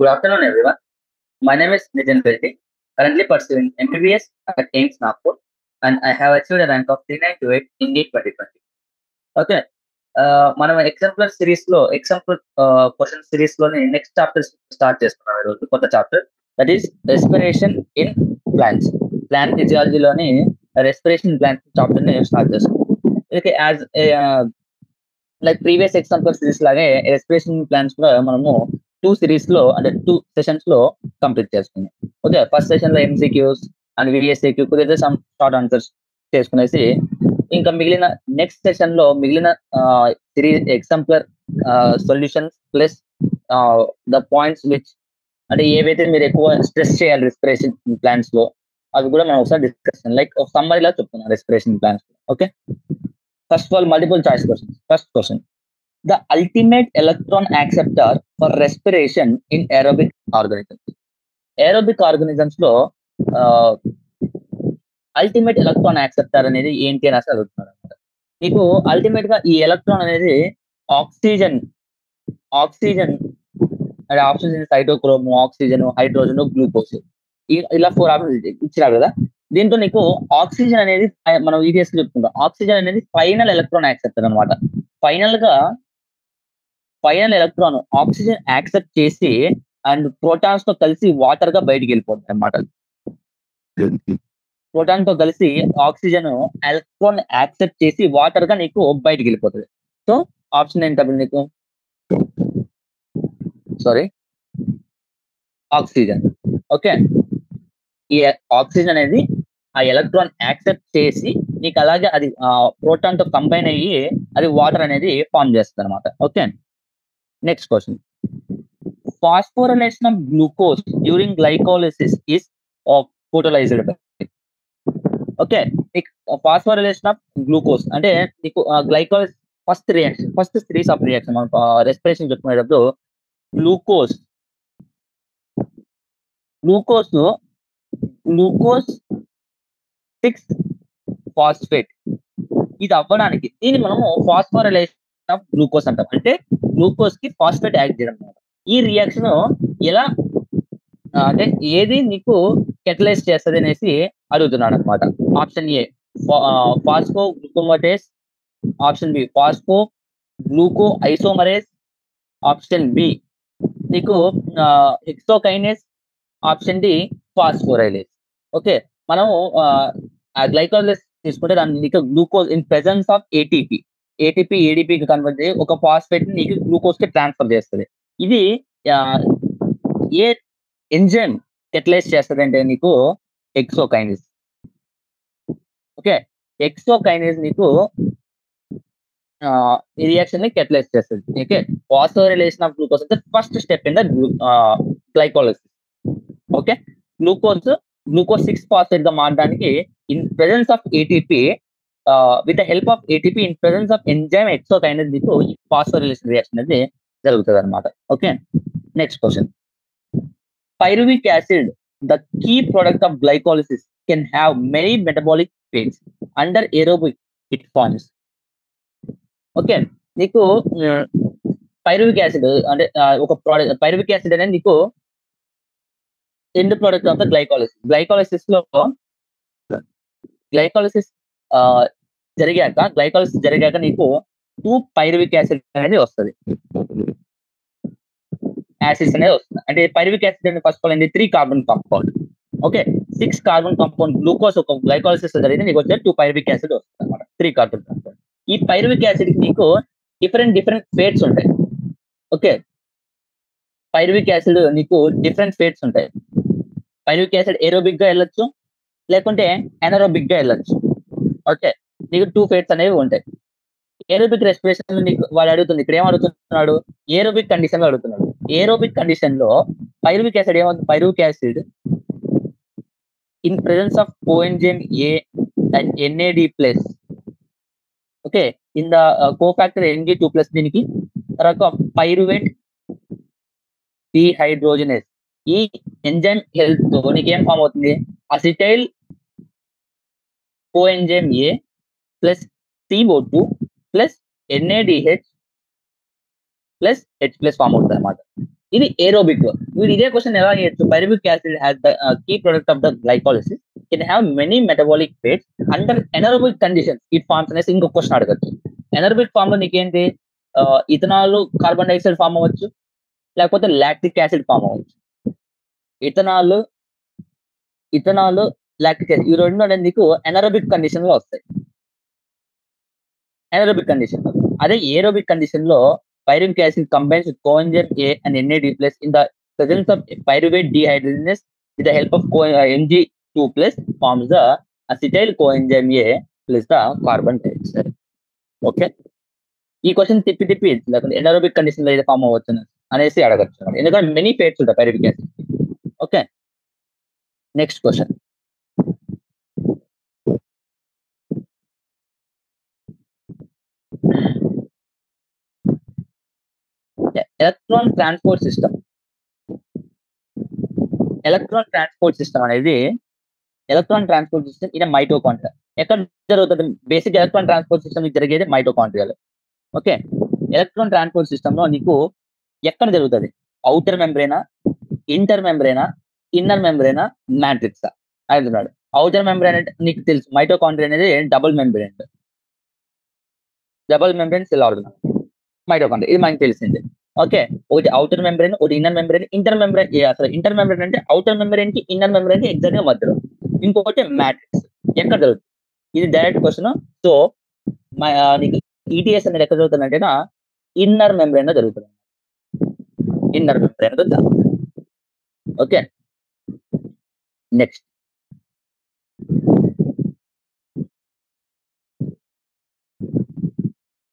Good afternoon, everyone. My name is Nitin Reddy, currently pursuing MBBS at AIMS Nagpur, and I have achieved a rank of 398 in NEET 2020. Okay. మనం exemplar సిరీస్‌లో question సిరీస్‌లోని next chapter start చేసుకున్నాం ఈరోజు కొత్త chapter. That is respiration in plants. Plant ఫిజియాలజీలోని respiration plant చాప్టర్‌ని start చేసుకున్నాం. Okay. Like previous exemplar series లాగే రెస్పిరేషన్ ప్లాంట్స్ కూడా మనము 2 సిరీస్‌లో అంటే 2 సెషన్స్‌లో కంప్లీట్ చేసుకున్నాం. ఓకే. ఫస్ట్ సెషన్‌లో ఎంసీక్యూస్ అండ్ వీఎస్ఏక్యూ కుదిరితే సమ్ షార్ట్ ఆన్సర్స్ చేసుకునేసి ఇంకా మిగిలిన నెక్స్ట్ సెషన్‌లో మిగిలిన series exemplar solutions plus the points which అంటే ఏవైతే మీరు ఎక్కువ స్ట్రెస్ చేయాలి రెస్పిరేషన్ ప్లాంట్స్‌లో అవి కూడా మనం ఒకసారి డిస్కషన్ లైక్ ఒక సమ్మరీలా చెప్తున్నాం respiration plants. Okay. First of all multiple choice questions. First question, the ultimate electron acceptor for respiration in aerobic organisms. Aerobic organisms లో అల్టిమేట్ ఎలక్ట్రాన్ యాక్సెప్టర్ అనేది ఏంటి అని అసలు అడుగుతున్నారు అనమాట. మీకు అల్టిమేట్ గా ఈ ఎలక్ట్రాన్ అనేది ఆక్సిజన్ అంటే oxygen cytochrome, oxygen, hydrogen, glucose ఇలా 4 ఆప్షన్స్ ఇచ్చినారు కదా. దీంట్లో నీకు ఆక్సిజన్ అనేది మనం ఈటీఎస్ చెప్పుకుంటాం. ఆక్సిజన్ అనేది ఫైనల్ ఎలక్ట్రాన్ యాక్సెప్టర్ అనమాట. ఫైనల్ ఎలక్ట్రాన్ ఆక్సిజన్ యాక్సెప్ట్ చేసి అండ్ ప్రోటాన్స్ తో కలిసి వాటర్ గా బయటికి వెళ్ళిపోతుంది అనమాట. ప్రోటాన్ తో కలిసి ఆక్సిజన్ ఎలక్ట్రాన్ యాక్సెప్ట్ చేసి వాటర్ గా నీకు బయటికి వెళ్ళిపోతుంది. సో ఆప్షన్ ఏంటప్పుడు నీకు ఆక్సిజన్. ఓకే. ఈ ఆక్సిజన్ అనేది ఆ ఎలక్ట్రాన్ యాక్సెప్ట్ చేసి నీకు అలాగే అది ప్రోటాన్ తో కంబైన్ అయ్యి అది వాటర్ అనేది ఫార్మ్ చేస్తుంది అనమాట. Okay. Next question, phosphorylation of glucose during glycolysis is photolysed by. Okay. Phosphorylation of glucose అంటే నీకు glycolysis first series of reaction మనం రెస్పిరేషన్ చెప్పుకునేటప్పుడు గ్లూకోజ్ 6 ఫాస్ఫేట్ ఇది అవ్వడానికి దీన్ని మనము ఫాస్ఫోరైలేషన్ ఆఫ్ గ్లూకోజ్ అంటాం. అంటే గ్లూకోజ్ కి ఫాస్ఫేట్ యాడ్ చేయడం అనమాట. ఈ రియాక్షన్ ఎలా అంటే ఏది నీకు కెటలైజ్ చేస్తుంది అనేసి అడుగుతున్నాడు అనమాట. Option A phospho glucomutase, option B phospho gluco isomerase, option B నీకు hexokinase, option D phosphorylase. Okay. మనము గ్లైకోలిసిస్ తీసుకుంటే దాన్ని నీకు glucose in presence of ATP ఏడీపీకి కన్వర్ట్ చేసి ఒక ఫాస్ఫేట్ నీకు గ్లూకోజ్ కి ట్రాన్స్ఫర్ చేస్తుంది. ఇది ఏ ఎంజైమ్ కెటలైజ్ చేస్తుంది అంటే నీకు హెక్సోకైనేస్. ఓకే. హెక్సోకైనేస్ నీకు ఈ రియాక్షన్ ని కెటలైజ్ చేస్తుంది. ఓకే. ఫాస్ఫోరైలేషన్ ఆఫ్ గ్లూకోజ్ అంటే first step in the glycolysis. Okay. Glucose 6 phosphate గా మారడానికి in presence of ATP with the help of ATP in presence of enzyme hexokinase నీకు phosphorylation reaction అనేది జరుగుతుంది అనమాట. Okay. Next question, pyruvic acid, the key product of glycolysis, can have many metabolic fates under aerobic forms. Okay. నీకు pyruvic acid అంటే ఒక product pyruvic acid అనేది నీకు end product of the glycolysis లో glycolysis జరిగాక నీకు 2 పైరువిక్ యాసిడ్ అనేది వస్తుంది. యాసిడ్స్ అనేది వస్తుంది. అంటే పైరువిక్ యాసిడ్ అనేది first of all 3 carbon compound. Okay. 6 carbon compound glucose ఒక గ్లైకోలిసిస్ జరిగితే నీకు వచ్చే 2 పైరువిక్ యాసిడ్ వస్తుంది అనమాట. 3 కార్బన్ కాంపౌండ్. ఈ పైరువిక్ యాసిడ్ కి నీకు డిఫరెంట్ ఫేట్స్ ఉంటాయి. ఓకే. పైరువిక్ యాసిడ్ నీకు డిఫరెంట్ ఫేట్స్ ఉంటాయి. పైరువిక్ యాసిడ్ ఏరోబిక్ గా వెళ్ళొచ్చు, లేకుంటే ఎనరోబిక్ గా వెళ్ళొచ్చు. ఓకే. నీకు 2 ఫేట్స్ అనేవి ఉంటాయి. ఏరోబిక్ రెస్పిరేషన్ నీకు వాడు అడుగుతుంది, ఇక్కడ ఏం అడుగుతున్నాడు, ఏరోబిక్ కండిషన్ లో అడుగుతున్నాడు. ఏరోబిక్ కండిషన్ లో పైరువిక్ యాసిడ్ ఏమవుతుంది, pyruvic acid in presence of coenzyme A and NAD plus. Okay. In the cofactor NG2+, దీనికి తర్వాత పైరువేట్ డిహైడ్రోజనేస్. ఈ ఎంజైమ్ హెల్త్ తో నీకేం ఫామ్ అవుతుంది, acetyl coenzyme A plus CO2 plus NADH plus H+ form అవుతుంది అనమాట. ఇది ఏరోబిక్. మీరు ఇదే క్వశ్చన్ ఎలా చేయొచ్చు? Pyruvic acid has the key product of the glycolysis can have many metabolic fates under anaerobic conditions it forms అనేసి ఇంకో question అడగచ్చు. ఎనరోబిక్ ఫామ్ లో నీకేంటి ఇథనాల్ కార్బన్ డైఆక్సైడ్ ఫామ్ అవ్వచ్చు, లేకపోతే లాక్టిక్ యాసిడ్ ఫామ్ అవ్వచ్చు. ఇథనాల్ ఇథనాల్ లాక్టిక్ యాసిడ్ ఈ రెండు అనేది నీకు ఎనరోబిక్ కండిషన్ లో వస్తాయి. Anaerobic condition. అదే ఏరోబిక్ కండిషన్ లో pyruvic acid combines with coenzyme A and NAD plus in the presence of pyruvate dehydrogenase with the help of Mg2 plus forms the acetyl coenzyme A plus the carbon dioxide. Okay, ఈ question తిప్పి తిప్పి లేకపోతే anaerobic condition లో ఏదో form అవ్వచ్చు అనేసి అడగచ్చు, ఎందుకంటే మెనీ ఫేట్స్ ఉంటాయి pyruvic acid. Okay, next question. Electron transport system. Electron transport system అనేది ఇది మైటోకాండ్రియా. ఎక్కడ జరుగుతుంది? బేసిక్ ఎలక్ట్రాన్ ట్రాన్స్పోర్ట్ సిస్టమ్ జరిగేది మైటోకాండ్రియాలో. ఓకే, ఎలక్ట్రాన్ ట్రాన్స్పోర్ట్ సిస్టమ్ లో నీకు ఎక్కడ జరుగుతుంది? అవుటర్ మెంబ్రేనా, ఇంటర్ మెంబ్రేనా, ఇన్నర్ మెంబ్రేనా, మ్యాట్రిక్సా అంటున్నాడు. అవుటర్ మెంబ్రేన్ అంటే నీకు తెలుసు, మైటోకాండ్రియా అనేది double membrane cell organ mitochondria, ఇది మనకు తెలిసింది. ఓకే, ఒకటి అవుటర్ మెంబ్రేన్, ఒకటి ఇన్నర్ మెంబ్రేన్. అసలు ఇంటర్ మెంబ్రేన్ అంటే అవుటర్ మెంబ్రేన్ కి ఇన్నర్ మెంబ్రేన్ కి ఎగ్జాక్ట్ గా మధ్యలో. ఇంకొకటి మ్యాట్రిక్స్ ఎక్కడ జరుగుతుంది? ఇది డైరెక్ట్ క్వశ్చన్. సో నీకు ఈటీఎస్ అనేది ఎక్కడ జరుగుతుంది అంటే ఇన్నర్ మెంబ్రేన్ లో జరుగుతుంది. ఇన్నర్ మెంబ్రేన్ లో జరుగుతుంది. Okay, next.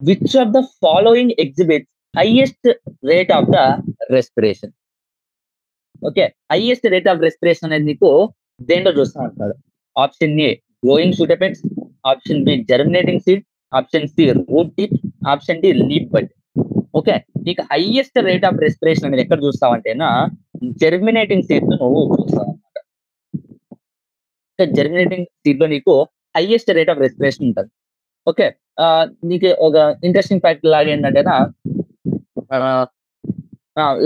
Which of the following exhibits highest rate of the respiration? Okay, highest rate of respiration అనేది నీకు దేంట్లో చూస్తా ఉంటాడు? Option A growing shoot apex, option B germinating seed, option C root tip, option D leaf bud. Okay, నీకు highest rate of respiration అనేది ఎక్కడ చూస్తావంటేనా germinating seed లో నువ్వు చూస్తావు అనమాట. జర్మినేటింగ్ సీడ్ లో నీకు హైయెస్ట్ రేట్ ఆఫ్ రెస్పిరేషన్ ఉంటుంది. ఓకే, నీకు ఒక ఇంట్రెస్టింగ్ ఫ్యాక్ట్ లాగా ఏంటంటేనా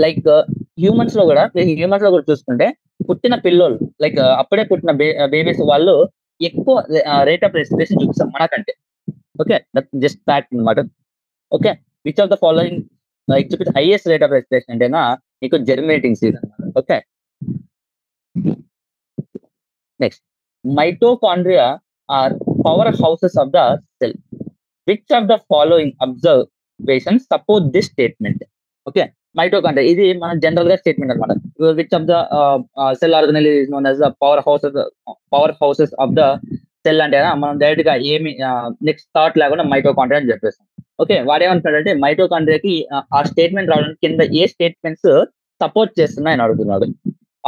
లైక్ హ్యూమన్స్ లో కూడా చూసుకుంటే పుట్టిన పిల్లోళ్ళు లైక్ అప్పుడే పుట్టిన బేబీస్ వాళ్ళు ఎక్కువ రేట్ ఆఫ్ రెస్పిరేషన్ చూపిస్తాం మనకంటే. ఓకే, జస్ట్ ఫ్యాక్ట్ అనమాట. Okay, which of the following exhibit highest rate of respiration అంటేనా నీకు జర్మినేటింగ్ సీడ్ అనమాట. Okay, next. Mitochondria are power houses of the cell. Which of the following observation support this statement? Okay, mitochondria ఇది మన general గా statement అనమాట. Which of the cell organise known as the power houses of the cell అంటే మనం direct గా ఏమి next thought లేకుండా mitochondria అని చెప్పేస్తాం. ఓకే, వాడేమంటున్నాడంటే మైటోకాండ్రియాకి ఆ స్టేట్మెంట్ రావడానికి కింద ఏ స్టేట్మెంట్స్ సపోర్ట్ చేస్తున్నాయని అడుగుతున్నాడు.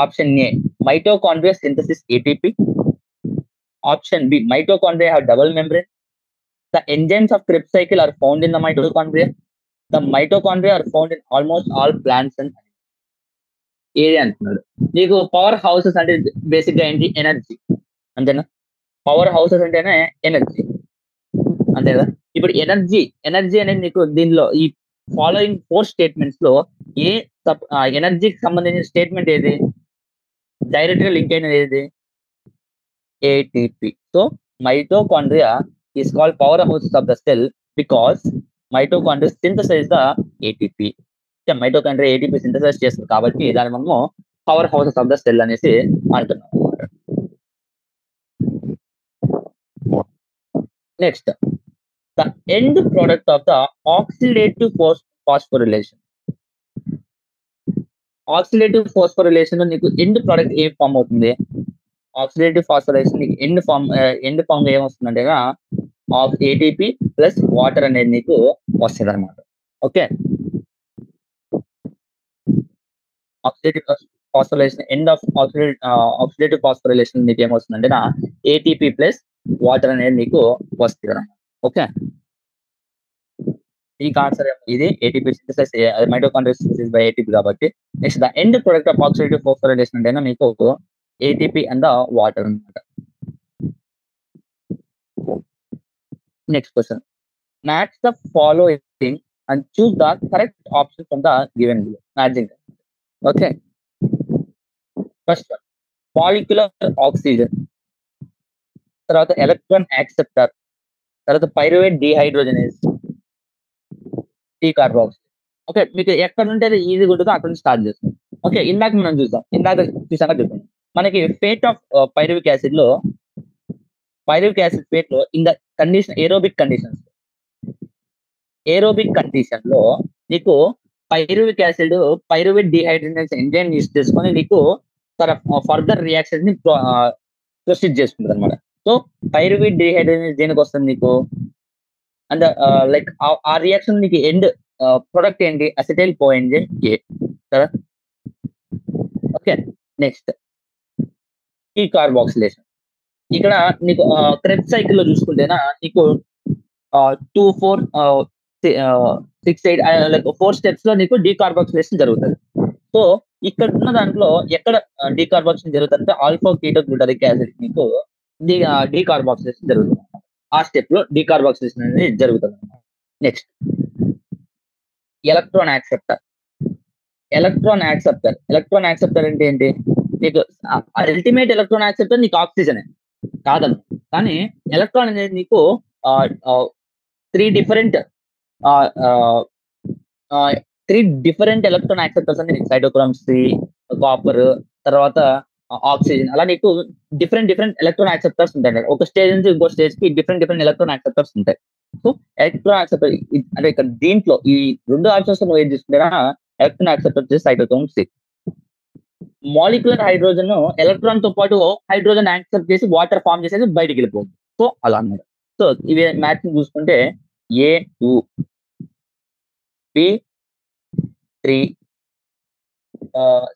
Option A mitochondria synthesis ATP, option B mitochondria have double membrane, the enzymes of Krebs cycle are found in the mitochondria, the mitochondria are found in almost all plants and ఏది అంటున్నాడు. నీకు power houses అంటే basic గా ఏంటి? Energy, అంతేనా? Power houses అంటేనే energy, అంతే కదా? ఇప్పుడు ఎనర్జీ అనేది నీకు దీనిలో ఈ ఫాలోయింగ్ 4 స్టేట్మెంట్స్ లో ఏ ఎనర్జీకి సంబంధించిన స్టేట్మెంట్ ఏది? డైరెక్ట్ గా లింక్ అయినది ఏది? ATP. So mitochondria is called powerhouses of the cell because mitochondria synthesize the ATP. Mitochondria ATP synthesise చేస్తుంది కాబట్టి దాన్ని మనము power houses of the cell అనేసి అంటున్నాం. Next, the end product of the oxidative phosphorylation. Oxidative phosphorylation లో నీకు end product ఏ form అవుతుంది? ఆక్సిడేటివ్ ఫాస్ఫోరిలేషన్ నీకు ఎండ్ ఫామ్ ఏమొస్తుందంటే ఆఫ్ ఏటీపీ ప్లస్ వాటర్ అనేది నీకు వస్తుంది అనమాట. Okay, oxidative phosphorylation end of oxidative phosphorylation నీకు ఏమొస్తుందంటే ఏటీపీ ప్లస్ వాటర్ అనేది నీకు వస్తుంది అనమాట. ఓకే, ఈ ఆన్సర్ ఇది ATP synthesis mitochondria synthesis by ATP కాబట్టి. Next, the end product of oxidative phosphorylation అంటే మీకు ఏటీపీ అండ్ ద వాటర్ అనమాట. Next question. Match the following and choose the correct option from the given below. Matching okay. First molecular oxygen, తర్వాత electron acceptor, తర్వాత pyruvate dehydrogenase, decarboxylation. Okay. మీకు ఎక్కడ నుండి అయితే ఈజీగా ఉంటుందో అక్కడ నుంచి స్టార్ట్ చేస్తాం. ఓకే. ఇందాక మనం చూసాం. ఇందాక చూసాక చూద్దాం. మనకి ఫేట్ ఆఫ్ పైరువిక్ యాసిడ్‌లో పైరువిక్ యాసిడ్ ఫేట్‌లో ఇన్ ద కండిషన్ ఏరోబిక్ కండిషన్‌లో నీకు pyruvic acid, pyruvate dehydrogenase enzyme use చేసుకొని నీకు ఫర్దర్ రియాక్షన్స్‌ని ప్రొసీడ్ చేసుకుంటదనమాట. సో, పైరువేట్ డీహైడ్రోజనేస్ దేనికొస్తుంది నీకు? అండ్ లైక్ ఆ రియాక్షన్ నీకు ఎండ్ ప్రొడక్ట్ ఏంటి? అసిటైల్ కోఎంజైమ్ ఏ కదా! ఓకే. Next decarboxylation. ఇక్కడ నీకు క్రెబ్స్ సైకిల్‌లో చూసుకుంటేనా నీకు 2, 4 6, 8 లైక్ 4 స్టెప్స్‌లో నీకు డీకార్బాక్సిలేషన్ జరుగుతది. సో, ఇక్కడున్న దాంట్లో ఎక్కడ డీకార్బాక్సిలేషన్ జరుగుతదంటే ఆల్ఫా కీటో గ్లూటారిక్ యాసిడ్ నీకు డీకార్బాక్సిలేషన్ జరుగుతుంది. ఆ స్టెప్‌లో డీకార్బాక్సిలేషన్ అనేది జరుగుతదనమాట. Next electron acceptor. Electron acceptor అంటే ఏంటి? నీకు అల్టిమేట్ ఎలక్ట్రాన్ యాక్సెప్టర్ నీకు ఆక్సిజనే కాదను. కానీ ఎలక్ట్రాన్ అనేది నీకు ఆహ్, ఆహ్, 3 డిఫరెంట్ ఆహ్, ఆహ్, ఆహ్, 3 డిఫరెంట్ ఎలక్ట్రాన్ యాక్సెప్టర్స్ అంటే నీకు సైటోక్రోమ్ సి, కాపర్, తర్వాత ఆక్సిజన్ అలా నీకు డిఫరెంట్ ఎలక్ట్రాన్ యాక్సెప్టర్స్ ఉంటాయి. ఒక స్టేజ్ నుంచి ఇంకో స్టేజ్‌కి డిఫరెంట్ ఎలక్ట్రాన్ యాక్సెప్టర్స్ ఉంటాయి. సో, ఎలక్ట్రాన్ యాక్సెప్టర్ అంటే ఇక్కడ దీంట్లో ఈ 2 ఆప్షన్స్‌లో నువ్వు ఏది తీసుకుంటేనా ఎలక్ట్రాన్ యాక్సెప్టర్ వచ్చేసి సైటోక్రోమ్ సి. మాలిక్యులర్ హైడ్రోజన్ ఎలక్ట్రాన్‌తో పాటు హైడ్రోజన్ యాక్సెప్ట్ చేసి వాటర్ ఫార్మ్ చేసేసి బయటికెళ్ళిపోద్ది. సో, అలా అన్నమాట. సో, ఇవి మ్యాచింగ్ చూసుకుంటే ఏ2, బి3,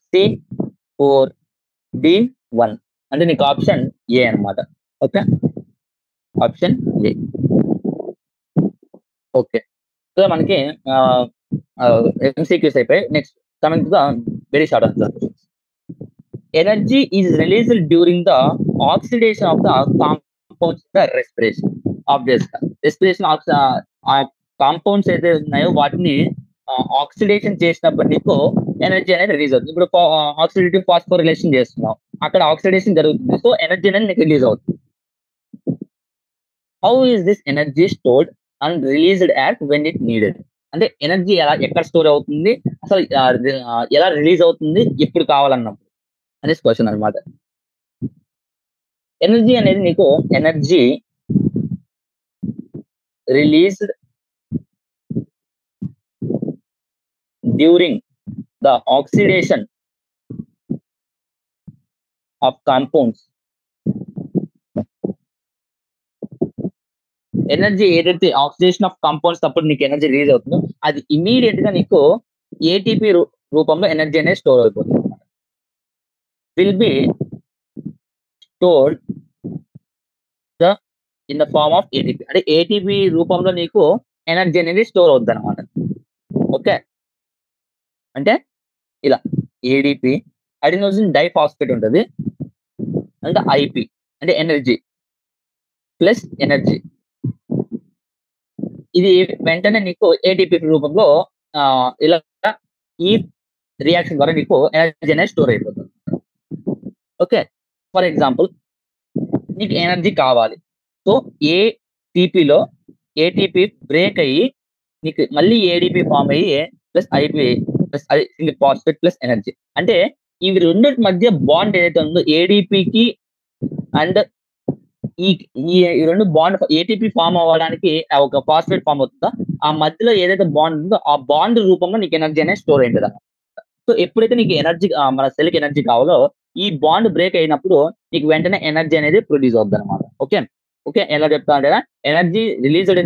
సి4, డి1 అంటే నీకు ఆప్షన్ ఏ అన్నమాట. Okay. Option A. Okay. So, మనకి ఆహ్, ఎంసీక్యూస్ అయిపోయాయి. Next coming to the very short answer. Energy is released during the oxidation of the compounds the respiration. ఆబ్వియస్‌గా రెస్పిరేషన్ ఆ కాంపౌండ్స్ ఏదైతే ఉన్నాయో వాటిని ఆక్సిడేషన్ చేసినప్పుడు నీకు ఎనర్జీ అనేది రిలీజ్ అవుతుంది. ఇప్పుడు ఆక్సిడేటివ్ ఫాస్ఫోరిలేషన్ చేస్తున్నావు. అక్కడ ఆక్సిడేషన్ జరుగుతుంది. సో, ఎనర్జీ అనేది నీకు రిలీజ్ అవుతుంది. How is this energy stored and released at when it needed? అంటే ఎనర్జీ ఎక్కడ స్టోర్ అవుతుంది? అసలు ఎలా రిలీజ్ అవుతుంది? ఎప్పుడు కావాలన్నప్పుడు అనేసి క్వెషన్ అన్నమాట. ఎనర్జీ అనేది నీకు energy released during the oxidation of compounds. Energy ఏదైతే ఆక్సిడేషన్ ఆఫ్ కాంపౌండ్స్ అప్పుడు నీకు ఎనర్జీ రిలీజ్ అవుతుందో అది ఇమ్మీడియేట్ గా నీకు ఏటీపీ రూపంలో ఎనర్జీ అనేది స్టోర్ అయిపోతుంది. Will be stored the in the form of ATP. అంటే ఏటీపీ రూపంలో నీకు ఎనర్జీ అనేది స్టోర్ అవుద్ది అనమాట. ఓకే. అంటే ఇలా ఏడిపి అడినోసిన్ డైఫాస్ఫేట్ ఉంటది. అంటే ఐపి అంటే ఎనర్జీ ప్లస్ ఎనర్జీ. ఇది వెంటనే నీకు ఏటీపీ రూపంలో ఇలా ఈ రియాక్షన్ ద్వారా నీకు ఎనర్జీ అనేది స్టోర్ అయిపోతుంది. ఓకే. ఫర్ ఎగ్జాంపుల్ నీకు ఎనర్జీ కావాలి. సో, ఏటీపీలో ఏటీపీ బ్రేక్ అయ్యి నీకు మళ్ళీ ఏడీపీ ఫార్మ్ అయ్యి plus IP plus single phosphate plus energy. అంటే ఇవి రెండిటి మధ్య బాండ్ ఏదైతే ఉందో ఏడీపీకి అండ్ ఈ ఈ 2 బాండ్ ఏటీపీ ఫార్మ్ అవ్వడానికి ఒక ఫాస్ఫేట్ ఫార్మ్ అవుతుందో ఆ మధ్యలో ఏదైతే బాండ్ ఉందో ఆ బాండ్ రూపంలో నీకు ఎనర్జీ అనేది స్టోర్ అయింటది. సో, ఎప్పుడైతే నీకు ఎనర్జీ మన సెల్‌కి ఎనర్జీ కావాలో ఈ బాండ్ బ్రేక్ అయినప్పుడు నీకు వెంటనే ఎనర్జీ అనేది ప్రొడ్యూస్ అవుద్దన్నమాట. ఓకే. ఓకే. ఎలా చెప్తా అంటే energy released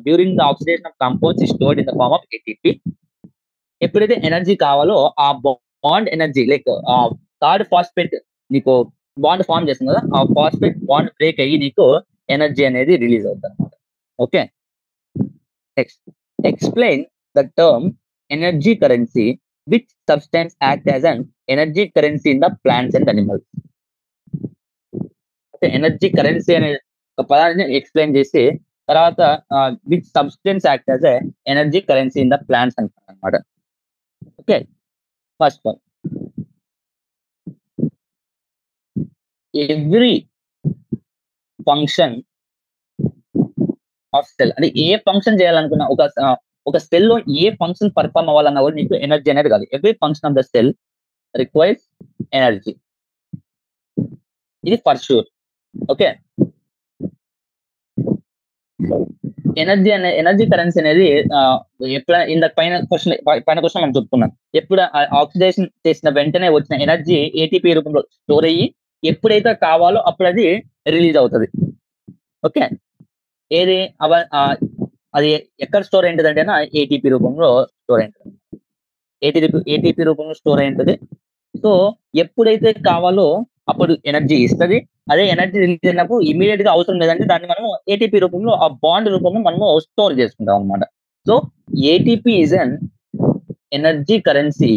during the oxidation of compounds is stored in the form of ATP. ఎప్పుడైతే ఎనర్జీ కావాలో ఆ bond energy like third phosphate నీకు బాండ్ ఫార్మ్ చేస్తుంది కదా! ఆ ఫాస్ఫేట్ బాండ్ బ్రేక్ అయ్యి నీకు ఎనర్జీ అనేది రిలీజ్ అవుద్దన్నమాట. Okay. Next explain the term energy currency which substance act as an energy currency in the plants and animals. అంటే energy currency అనే ఒక పదాన్ని ఎక్స్‌ప్లెయిన్ చేసి తర్వాత which substance act as a energy currency in the plants అంటారన్నమాట. Okay. First one every function of cell అంటే ఏ function చేయాలనుకున్నా ఒక సెల్ లో ఏ ఫంక్షన్ పర్ఫార్మ్ అవ్వాలన్నా కూడా నీకు ఎనర్జీ అనేది కాదు. Every function of the cell requires energy. ఇది for sure. Okay. Energy currency అనేది ఎప్పుడైనా ఇందాక పైన క్వశ్చన్ మనం చెప్పుకున్నాం. ఎప్పుడు ఆక్సిడేషన్ చేసిన వెంటనే వచ్చిన ఎనర్జీ ఏటీపీ రూపంలో స్టోర్ అయ్యి ఎప్పుడైతే కావాలో అప్పుడు అది రిలీజ్ అవుతది. ఓకే. ఏది అది ఎక్కడ స్టోర్ అయింటదంటే ఏటీపీ రూపంలో స్టోర్ అయింటది. ఏటీపీ రూపంలో స్టోర్ అయింటది. సో ఎప్పుడైతే కావాలో అప్పుడు ఎనర్జీ ఇస్తది. అదే ఎనర్జీ రిలీజ్ అయినప్పుడు ఇమ్మీడియేట్ గా అవసరం లేదంటే దాన్ని మనము ఏటీపీ రూపంలో ఆ బాండ్ రూపంలో మనము స్టోర్ చేసుకుంటాం అన్నమాట. So ATP is an energy currency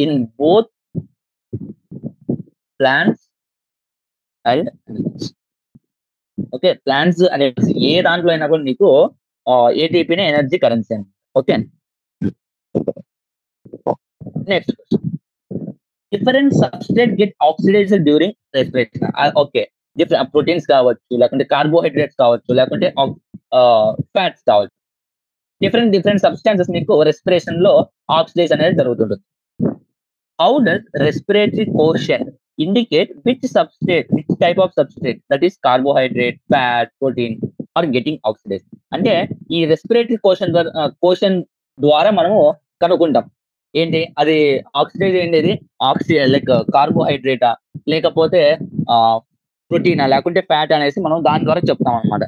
in both plants and animals. Okay. Plants అనే ఏ దాంట్లో అయినా కూడా నీకు ఏటీపీనే ఎనర్జీ కరెన్సీ అని. Okay. Next different substrate get oxidized during respiration. Okay. Different proteins కావచ్చు, లేకుంటే కార్బోహైడ్రేట్స్ కావచ్చు, లేకుంటే ఫ్యాట్స్ కావచ్చు. డిఫరెంట్ సబ్స్టాన్సెస్ నీకు రెస్పిరేషన్ లో ఆక్సిడైజ్ అనేది జరుగుతుంటుంది. How does respiratory quotient indicate which type of substrate that is carbohydrate, fat, protein are getting oxidise. అంటే ఈ రెస్పిరేటరీ కోషన్ ద్వారా మనము కనుక్కుంటాం ఏంటి అది ఆక్సిడైజ్ ఏంటి, లైక్ కార్బోహైడ్రేటా లేకపోతే ప్రోటీనా లేకుంటే ఫ్యాట్ అనేసి మనం దాని ద్వారా చెప్తాం అనమాట.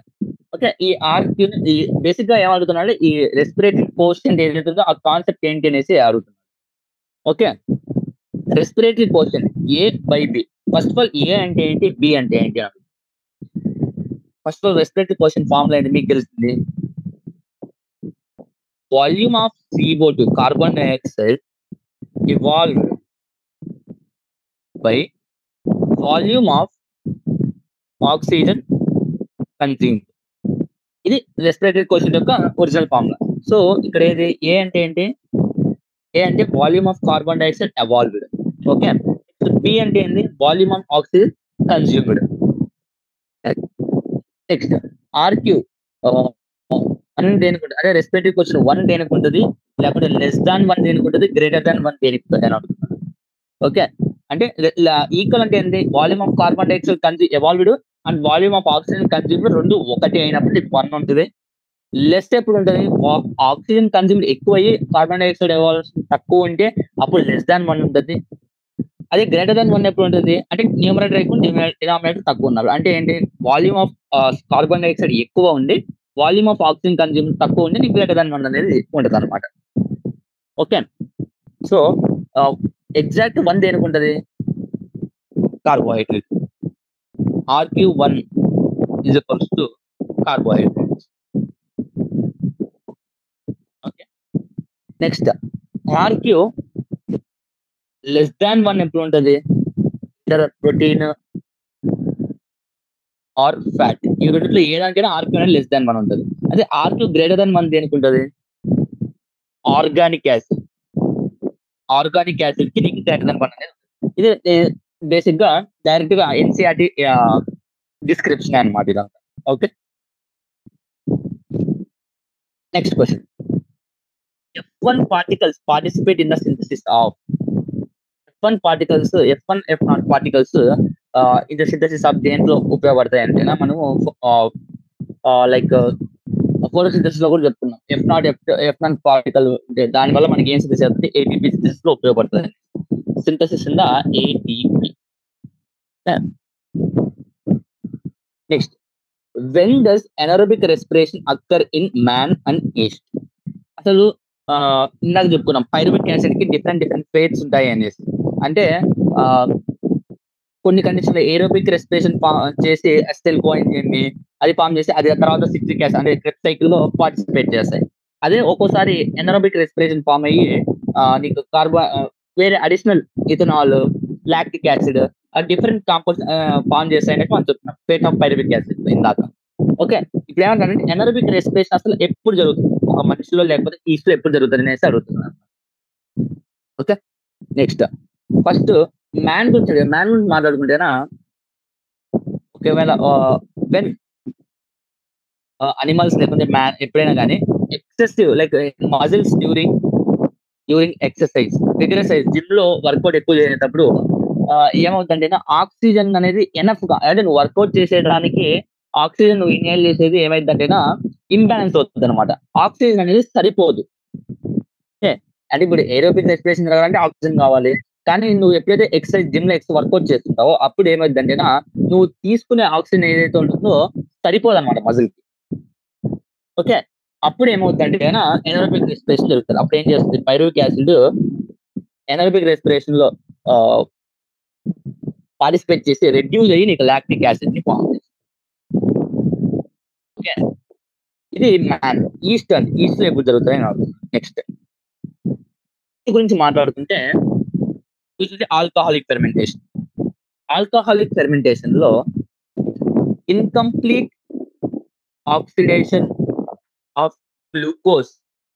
ఓకే. ఈ బేసిక్ గా ఏమడుగుతున్నాడు, ఈ రెస్పిరేటరీ కోషన్ ఏదైతుందో ఆ కాన్సెప్ట్ ఏంటి అనేసి అడుగుతున్నాడు. Okay. Respiratory quotient A by B. First of all A అంటే ఏంటి, బి అంటే ఏంటి. First of all respiratory quotient formula ఏంటి మీకు తెలుస్తుంది. Volume of CO2 carbon dioxide evolved by volume of oxygen consumed. ఇది రెస్పిరేటరీ కోషన్ యొక్క ఒరిజినల్ ఫార్ములా. సో ఇక్కడ ఏది ఏ అంటే ఏంటి, ఏ అంటే volume of carbon dioxide evolved. Okay. B అంటే ఏంటి, volume of oxygen consumed. Next RQ one దేనికి ఉంటుంది, అదే రెస్పిరేటరీ కోషన్ 1 దేనికి ఉంటుంది, లేకపోతే లెస్ దాన్ 1 దేనికి ఉంటుంది, గ్రేటర్ దాన్ 1 దేనికి ఉంటుంది అని అడుగుతున్నాడు. ఓకే. అంటే ఈక్వల్ అంటే ఏంటి, volume of carbon dioxide evolved and volume of oxygen consumed రెండు ఒకటి అయినప్పుడు 1 ఉంటుంది. లెస్ ఎప్పుడు ఉంటుంది, ఆక్సిజన్ కన్స్యూమ్డ్ ఎక్కువ అయ్యి కార్బన్ డైఆక్సైడ్ ఎవాల్వ్ తక్కువ ఉంటే అప్పుడు లెస్ దాన్ 1 ఉంటుంది. అదే గ్రేటర్ దాన్ 1 ఎప్పుడు ఉంటుంది అంటే న్యూమరేటర్ ఎక్కువ డినామినేటర్ తక్కువ ఉన్నారు. అంటే ఏంటి, వాల్యూమ్ ఆఫ్ కార్బన్ డైఆక్సైడ్ ఎక్కువ ఉండి వాల్యూమ్ ఆఫ్ ఆక్సిజన్ కన్స్యూమ్ తక్కువ ఉండి నీకు గ్రేటర్ దాన్ 1 అనేది ఉంటుంది అనమాట. ఓకే. సో ఎగ్జాక్ట్ 1 దేనికి ఉంటుంది, carbohydrate. RQ1 is equals to carbohydrates. Okay. Next, RQ less than 1 ఎప్పుడు ఉంటుంది, ప్రోటీన్ ఆర్ ఫ్యాట్. ఈ రెండిట్లో ఏదానికైనా RQ అనేది లెస్ దాన్ 1 ఉంటుంది. అదే RQ గ్రేటర్ దాన్ 1 దేనికి ఉంటుంది, ఆర్గానిక్ యాసిడ్. ఆర్గానిక్ యాసిడ్ కి నీకు గ్రేటర్ దాన్ 1 అనేది. ఇది బేసిక్ గా డైరెక్ట్ గా ఎన్సీఆర్టీ డిస్క్రిప్షన్ అన్నమాట ఇదంతా. Okay. Next question, F1 particles participate in the synthesis of. F1 particles, F1 F0 particles in the synthesis of దేంట్లో ఉపయోగపడతాయి అంటే మనము లైక్ ఫోటోసింథసిస్ లో కూడా చెప్తున్నాం. F0 పార్టికల్ దాని వల్ల మనకి ఏం సింథసిస్ అవుతుంది, ఏటీపీ సింథసిస్ లో ఉపయోగపడుతుంది. Synthesis in the ATP. Next, when does anaerobic respiration occur in man and yeast? అసలు ఇందాక చెప్పుకున్నాం పైరువిక్ యాసిడ్ కి డిఫరెంట్ ఫేట్స్ ఉంటాయి అనేసి. అంటే కొన్ని కండిషన్ లో ఏరోబిక్ రెస్పిరేషన్ చేసి అసిటైల్ కోఎంజైమ్ ని అది ఫామ్ చేసి అది తర్వాత సిట్రిక్ యాసిడ్ అంటే క్రెబ్ సైకిల్ లో పార్టిసిపేట్ చేస్తాయి. అదే ఒక్కోసారి ఎనరోబిక్ రెస్పిరేషన్ ఫామ్ అయ్యి నీకు వేరే additional ethanol, lactic acid different compounds form చేస్తాయని మనం చెప్తున్నాం ఫేట్ ఆఫ్ పైరువిక్ యాసిడ్ ఇందాక. ఓకే. ఇప్పుడు ఏమంటారంటే ఎనరోబిక్ రెస్పిరేషన్ అసలు ఎప్పుడు జరుగుతుంది, ఒక మనిషిలో లేకపోతే ఈస్ట్ లో ఎప్పుడు జరుగుతుంది అనేసి అడుగుతున్నారు. ఓకే. నెక్స్ట్, ఫస్ట్ మ్యాన్ గురించి మాట్లాడుకుంటేనా ఒకవేళ వెన్ అనిమల్స్ లేకుంటే మ్యాన్ ఎప్పుడైనా గానీ excessive like muscles during exercise జిమ్‌లో వర్కౌట్ ఎక్కువ చేసేటప్పుడు ఏమవుద్దంటేనా ఆక్సిజన్ అనేది ఎనఫ్‌గా అంటే నువ్వు వర్కౌట్ చేసేడానికి ఆక్సిజన్ నువ్వు ఇన్‌హేల్ చేసేది ఏమైద్దంటేనా ఇంబాలన్స్ అవుతదనమాట. ఆక్సిజన్ అనేది సరిపోదు. ఓకే. అంటే ఇప్పుడు ఏరోబిక్ రెస్పిరేషన్ జరగాలంటే ఆక్సిజన్ కావాలి. కానీ నువ్వు ఎప్పుడైతే జిమ్‌లో వర్కౌట్ చేస్తుంటావో అప్పుడు ఏమైద్దంటేనా నువ్వు తీసుకునే ఆక్సిజన్ ఏదైతే ఉంటుందో సరిపోదనమాట మజిల్‌కి. ఓకే. అప్పుడు ఏమవుద్దంటేనా ఎనరోబిక్ రెస్పిరేషన్ జరుగుతది. అప్పుడు ఏం చేస్తుంది పైరువిక్ యాసిడ్ ఎనరోబిక్ రెస్పిరేషన్‌లో ఆహ్, పార్టిసిపేట్ చేసి రెడ్యూస్ అయ్యి నీకు లాక్టిక్ యాసిడ్‌ని ఫార్మ్ చేస్తుంది. ఓకే. ఇది మ్యాన్. ఈస్ట్‌లో ఎప్పుడు జరుగుతాయని అడుగుతున్నా. నెక్స్ట్ గురించి మాట్లాడుకుంటే ఇది ఆల్కహాలిక్ ఫెర్మెంటేషన్. ఆల్కహాలిక్ ఫెర్మెంటేషన్‌లో incomplete oxidation of glucose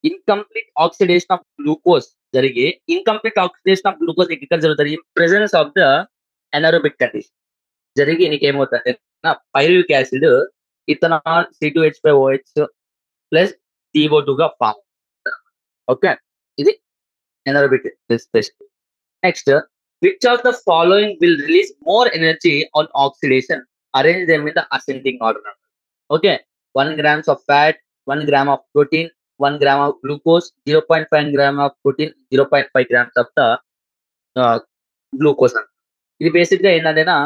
incomplete oxidation of glucose జరిగి ఇన్‌కంప్లీట్ ఆక్సిడేషన్ ఆఫ్ గ్లూకోజ్ ఎక్కడ జరుగుతది? In presence of the anaerobic condition. జరిగి నీకేమవుతదంటే pyruvic acid ethanol C2H5OH plus CO2గా ఫార్మ్ అవుతది. ఓకే. ఇది anaerobic respiration. Next which of the following will release more energy on oxidation? Arrange them in the ascending order. Okay. 1 grams of fat, 1 gram of protein, 1 gram of glucose, 0.5 gram of protein, 0.5 grams of the glucose అని. ఇది బేసిక్‌గా ఏంటంటేనా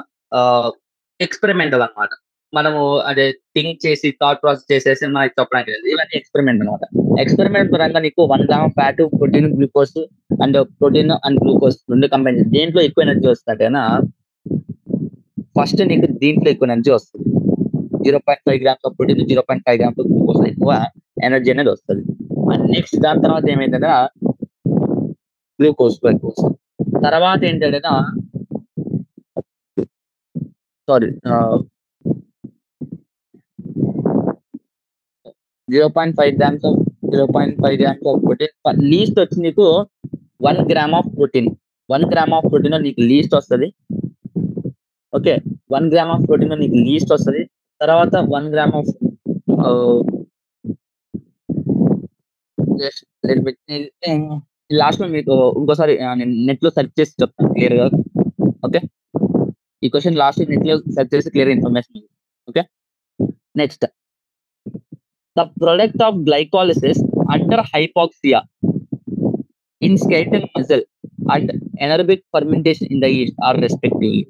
experimental అన్నమాట. మనము అదే think చేసి thought process చేసేసి మనకి చెప్పడానికి లేదు. ఇవన్నీ ఎక్స్‌పెరిమెంట్ అన్నమాట. ఎక్స్‌పెరిమెంట్ పరంగా నీకు 1 gram of fat, protein and glucose 2 combine చేసి దేంట్లో ఎక్కువ ఎనర్జీ వస్తదంటేనా ఫస్ట్ నీకు దీంట్లో ఎక్కువ ఎనర్జీ వస్తది. 0.5 grams of protein, 0.5 grams of glucose ఎక్కువ ఎనర్జీ అనేది వస్తది. అండ్ నెక్స్ట్ దాని తర్వాత ఏమైందంటే గ్లూకోజ్ ఎక్కువ వస్తది. తర్వాత ఏంటంటేనా sorry 0.5 grams of protein least వచ్చి నీకు 1 gram of protein. 1 gram of protein నీకు లీస్ట్ వస్తది. ఓకే. 1 గ్రామ్ ఆఫ్ ప్రోటీన్ నీకు లీస్ట్ వస్తది. తర్వాత 1 గ్రామ్ ఆఫ్ ఆహ్, జస్ట్ లాస్ట్‌లో మీకు ఇంకోసారి నేను నెట్‌లో సెర్చ్ చేసి చెప్తాను క్లియర్‌గా. ఓకే. ఈ క్వెషన్ లాస్ట్ నెట్‌లో సెర్చ్ చేసి clear information. Okay. Next the product of glycolysis under hypoxia in skeletal muscle and anaerobic fermentation in the east are respectively.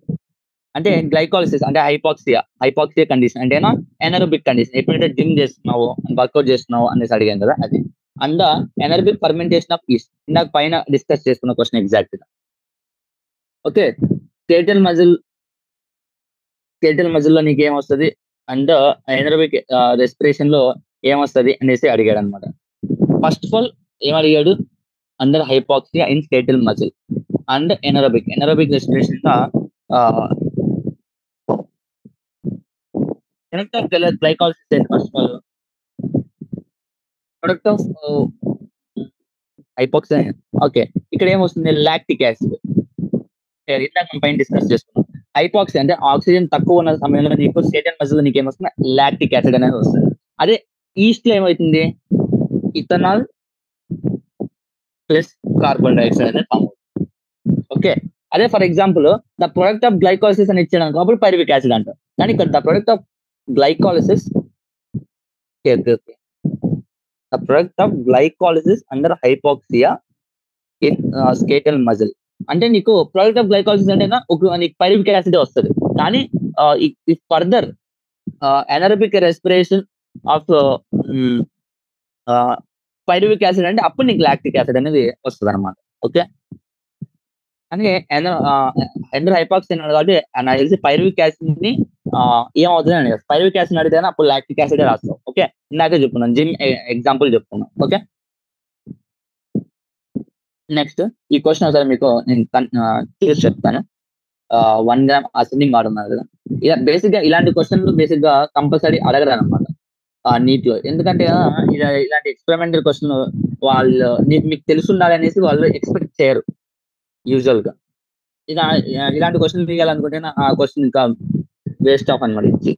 అంటే గ్లైకోలిసిస్ అంటే హైపాక్సియా కండిషన్ అంటేనా ఎనరోబిక్ కండిషన్. ఎప్పుడైతే gym చేస్తున్నావో, work out చేస్తున్నావో అనేసి అడిగాను కదా! అది. And the anaerobic fermentation of east. ఇందాక పైన డిస్కస్ చేసుకున్న క్వెషన్ ఎగ్జాక్ట్‌గా. ఓకే. స్కెలిటల్ మజిల్‌లో నీకేమొస్తది? అండ్ ఎనరోబిక్ రెస్పిరేషన్‌లో ఏమొస్తది అనేసి అడిగాడన్నమాట. ఫస్ట్ ఆఫ్ ఆల్ ఏమడిగాడు? Under hypoxia in skeletal muscle and anaerobic రెస్పిరేషన్‌లో ఆహ్, ప్రొడక్ట్ ఆఫ్ గ్లైకోలిసిస్ ఏంటి first of all? Product of hypoxia okay. ఇక్కడ ఏమొస్తుంది? Lactic acid. ఇందాక మనం పైన డిస్కస్ చేసుకున్నాం. హైపాక్సియా అంటే ఆక్సిజన్ తక్కువ ఉన్న సమయంలో నీకు స్కెలిటల్ మజిల్‌లో నీకేమొస్తుంది? లాక్టిక్ యాసిడ్ అనేది వస్తది. అదే ఈస్ట్‌లో ఏమైతుంది? ఇథనాల్ ప్లస్ కార్బన్ డయాక్సైడ్ అనేది ఫార్మ్ అవుతుంది. ఓకే. అదే for example the product of glycolysis అని ఇచ్చాడనుకో అప్పుడు పైరువిక్ యాసిడ్ అంటాం. కానీ ఇక్కడ the product of glycolysis okay. The product of glycolysis under hypoxia in skeletal muscle. అంటే నీకు ప్రొడక్ట్ ఆఫ్ గ్లైకోలిసిస్ అంటే నీకు పైరువిక్ యాసిడే వస్తది. కానీ if further anaerobic respiration of హ్మ్. పైరువిక్ యాసిడ్ అంటే అప్పుడు నీకు లాక్టిక్ యాసిడ్ అనేది వస్తదనమాట. ఓకే. అంటే ఎండర్ హైపాక్సియా అన్నాడు కాబట్టి నాకు తెలిసి పైరువిక్ యాసిడ్‌ని ఏమవుతదని అడిగారు. పైరువిక్ యాసిడ్ అడిగితేనే అప్పుడు లాక్టిక్ యాసిడే రాస్తావు. ఓకే. ఇందాకే చెప్పుకున్నాను. జిమ్ ఎగ్జాంపుల్ చెప్పుకున్నాం. ఓకే. నెక్స్ట్ ఈ క్వెషన్ ఒకసారి మీకు నేను తీసి చెప్తాను. 1 గ్రామ్ అసెండింగ్ ఆర్డర్ ఉన్నారు కదా! బేసిక్‌గా ఇలాంటి క్వెషన్‌లు బేసిక్‌గా కంపల్సరీ అడగరనమాట. నీట్‌లో. ఎందుకంటే ఇలాంటి ఎక్స్‌పెరిమెంటల్ క్వెషన్ వాళ్ళు మీకు తెలిసుండాలనేసి వాళ్ళు ఎక్స్‌పెక్ట్ చేయరు యూజువల్‌గా. ఇక ఇలాంటి క్వశ్చన్ తీయాలనుకుంటే ఆ క్వశ్చన్ ఇంకా వేస్ట్ ఆఫ్ అనమాట ఇచ్చి.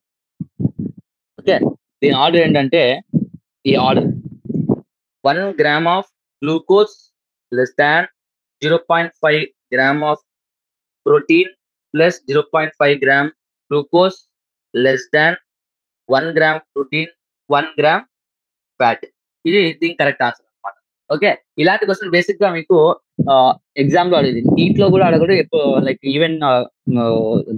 ఓకే, దీని ఆర్డర్ ఏంటంటే ఈ order 1 gram of glucose less than 0.5 gram of protein plus 0.5 gram glucose less than 1 gram protein 1 gram fat. ఇది దీని కరెక్ట్ ఆన్సర్ అనమాట. ఓకే, ఇలాంటి క్వశ్చన్ బేసిక్ గా మీకు ఎగ్జామ్ లో అడిగింది, నీట్ లో కూడా అడగడు, లైక్ ఈవెన్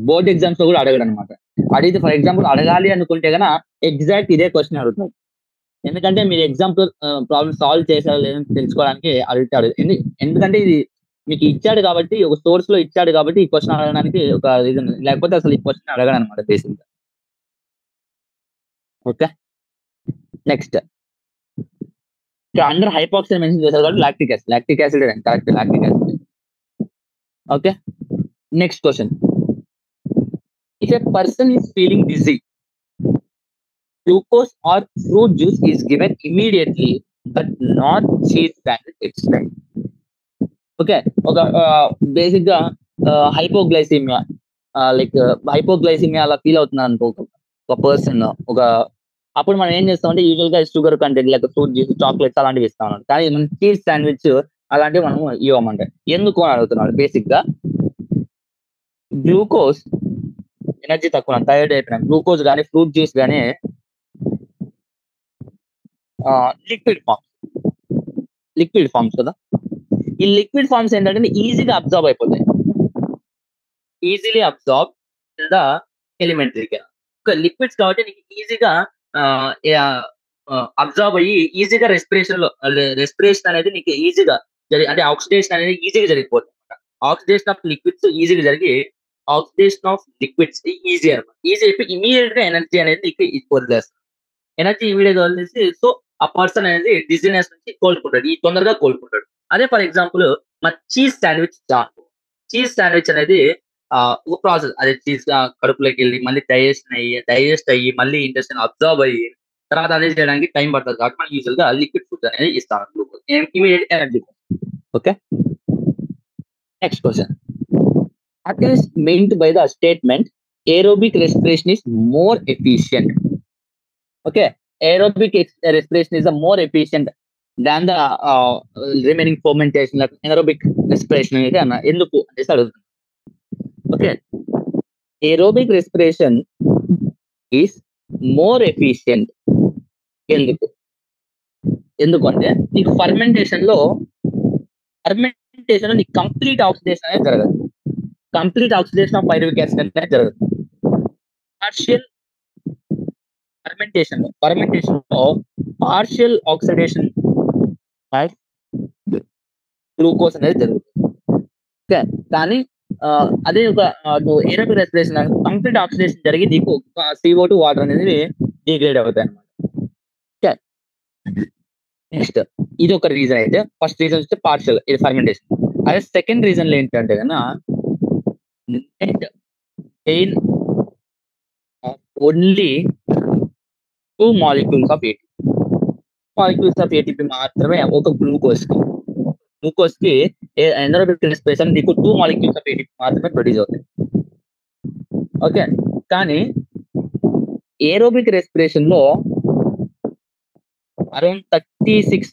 బోర్డ్ ఎగ్జామ్స్ లో కూడా అడగడు అనమాట. అడిగితే ఫర్ ఎగ్జాంపుల్ అడగాలి అనుకుంటే గన ఎగ్జాక్ట్ ఇదే క్వశ్చన్ అడుగుతుంది. ఎందుకంటే మీరు ఎగ్జాంపుల్ ప్రాబ్లమ్ సాల్వ్ చేశారో లేదని తెలుసుకోవడానికి అడుగుతాడు. ఎందుకంటే ఇది మీకు ఇచ్చాడు కాబట్టి, ఒక సోర్స్ లో ఇచ్చాడు కాబట్టి ఈ క్వశ్చన్ అడగడానికి ఒక రీజన్, లేకపోతే అసలు ఈ క్వశ్చన్ అడగడు అనమాట బేసిక్ గా. ఓకే, నెక్స్ట్ అందరూ హైపాక్సిన్ మెన్షన్ చేశారు కాబట్టి lactic acid correct, lactic acid. Okay, next question. If a person is feeling dizzy, glucose or fruit juice is given immediately but not cheese packet extract. Okay, ఒక basic గా hypoglycaemia, like hypoglycaemia అలా feel అవుతున్నాను అనుకో ఒక person, అప్పుడు మనం ఏం చేస్తామంటే యూజువల్ గా షుగర్ కంటెంట్ లేక ఫ్రూట్ జ్యూస్, చాక్లెట్స్ అలాంటివి ఇస్తాం. కానీ మనం చీజ్ శాండ్విచ్ అలాంటివి మనం ఇవ్వమంటే ఎందుకు అని అడుగుతున్నాడు. బేసిక్ గా గ్లూకోజ్ ఎనర్జీ తక్కువ, థైరాయిడ్ అయిపోయినా గ్లూకోజ్ కానీ ఫ్రూట్ జ్యూస్ కానీ లిక్విడ్ ఫార్మ్స్ కదా. ఈ లిక్విడ్ ఫార్మ్స్ ఏంటంటే ఈజీగా అబ్జార్బ్ అయిపోతాయి, easily absorb the elementary. Liquids కాబట్టి నీకు ఈజీగా అబ్జార్బ్ అయ్యి ఈజీగా రెస్పిరేషన్ అనేది నీకు ఈజీగా అంటే ఆక్సిడేషన్ అనేది ఈజీగా జరిగిపోతుంది. ఆక్సిడేషన్ ఆఫ్ లిక్విడ్స్ ఈజీగా జరిగి ఆక్సిడేషన్ ఆఫ్ లిక్విడ్స్ ఈజీ అనమాట. ఈజీ అయిపోయి ఇమీడియట్ గా ఎనర్జీ అనేది నీకు వదిలేస్తుంది. ఎనర్జీ ఇమీడియట్ గా వదిలేసి సో ఆ పర్సన్ అనేది డిజీనెస్ నుంచి కోలుకుంటాడు, ఈ తొందరగా కోలుకుంటాడు. అదే ఫర్ ఎగ్జాంపుల్ మా చీజ్ శాండ్విచ్ అనేది ఒక ప్రాసెస్. అదే చీజ్ కడుపులోకి వెళ్ళి మళ్ళీ డైజెస్ట్ అయ్యి మళ్ళీ ఇంటెస్టైన్ అబ్జర్వ్ అయ్యి తర్వాత అదే చేయడానికి టైం పడుతుంది కాబట్టి మనం యూజువల్ గా లిక్విడ్ ఫుడ్ అనేది ఇస్తాం glucose, immediate energy. Okay, next question. What is meant by the statement aerobic respiration is more efficient? Okay, aerobic respiration is more efficient than the remaining fermentation, like anaerobic respiration అనేది అన్న ఎందుకు అనేసి అడుగుతుంది. Okay, aerobic respiration is more efficient ఎందుకంటే నీకు fermentation లో నీకు complete oxidation అనేది జరగదు, complete oxidation of pyruvic acid అనేది జరగదు. పార్షియల్ ఫర్మెంటేషన్ లో పార్షియల్ ఆక్సిడేషన్ గ్లూకోజ్ అనేది జరుగుతుంది. ఓకే, కానీ అదే ఒక ఏరోబిక్ రెస్పిరేషన్ కంప్లీట్ ఆక్సిడేషన్ జరిగి నీకు CO2 వాటర్ అనేది డిగ్రేడ్ అవుతాయి అన్నమాట. ఓకే, నెక్స్ట్ ఇది ఒక రీజన్ అయితే, ఫస్ట్ రీజన్ వస్తే పార్షియల్ ఇది ఫర్మెంటేషన్. అదే సెకండ్ రీజన్ ఏంటంటే కన్నా ఓన్లీ 2 molecules of ATP మాత్రమే ఒక గ్లూకోజ్ కి ఎనరోబిక్ రెస్పిరేషన్ నీకు 2 molecules of ATP మాత్రమే ప్రొడ్యూస్ అవుతాయి. ఓకే, కానీ ఏరోబిక్ రెస్పిరేషన్ లో అరౌండ్ 36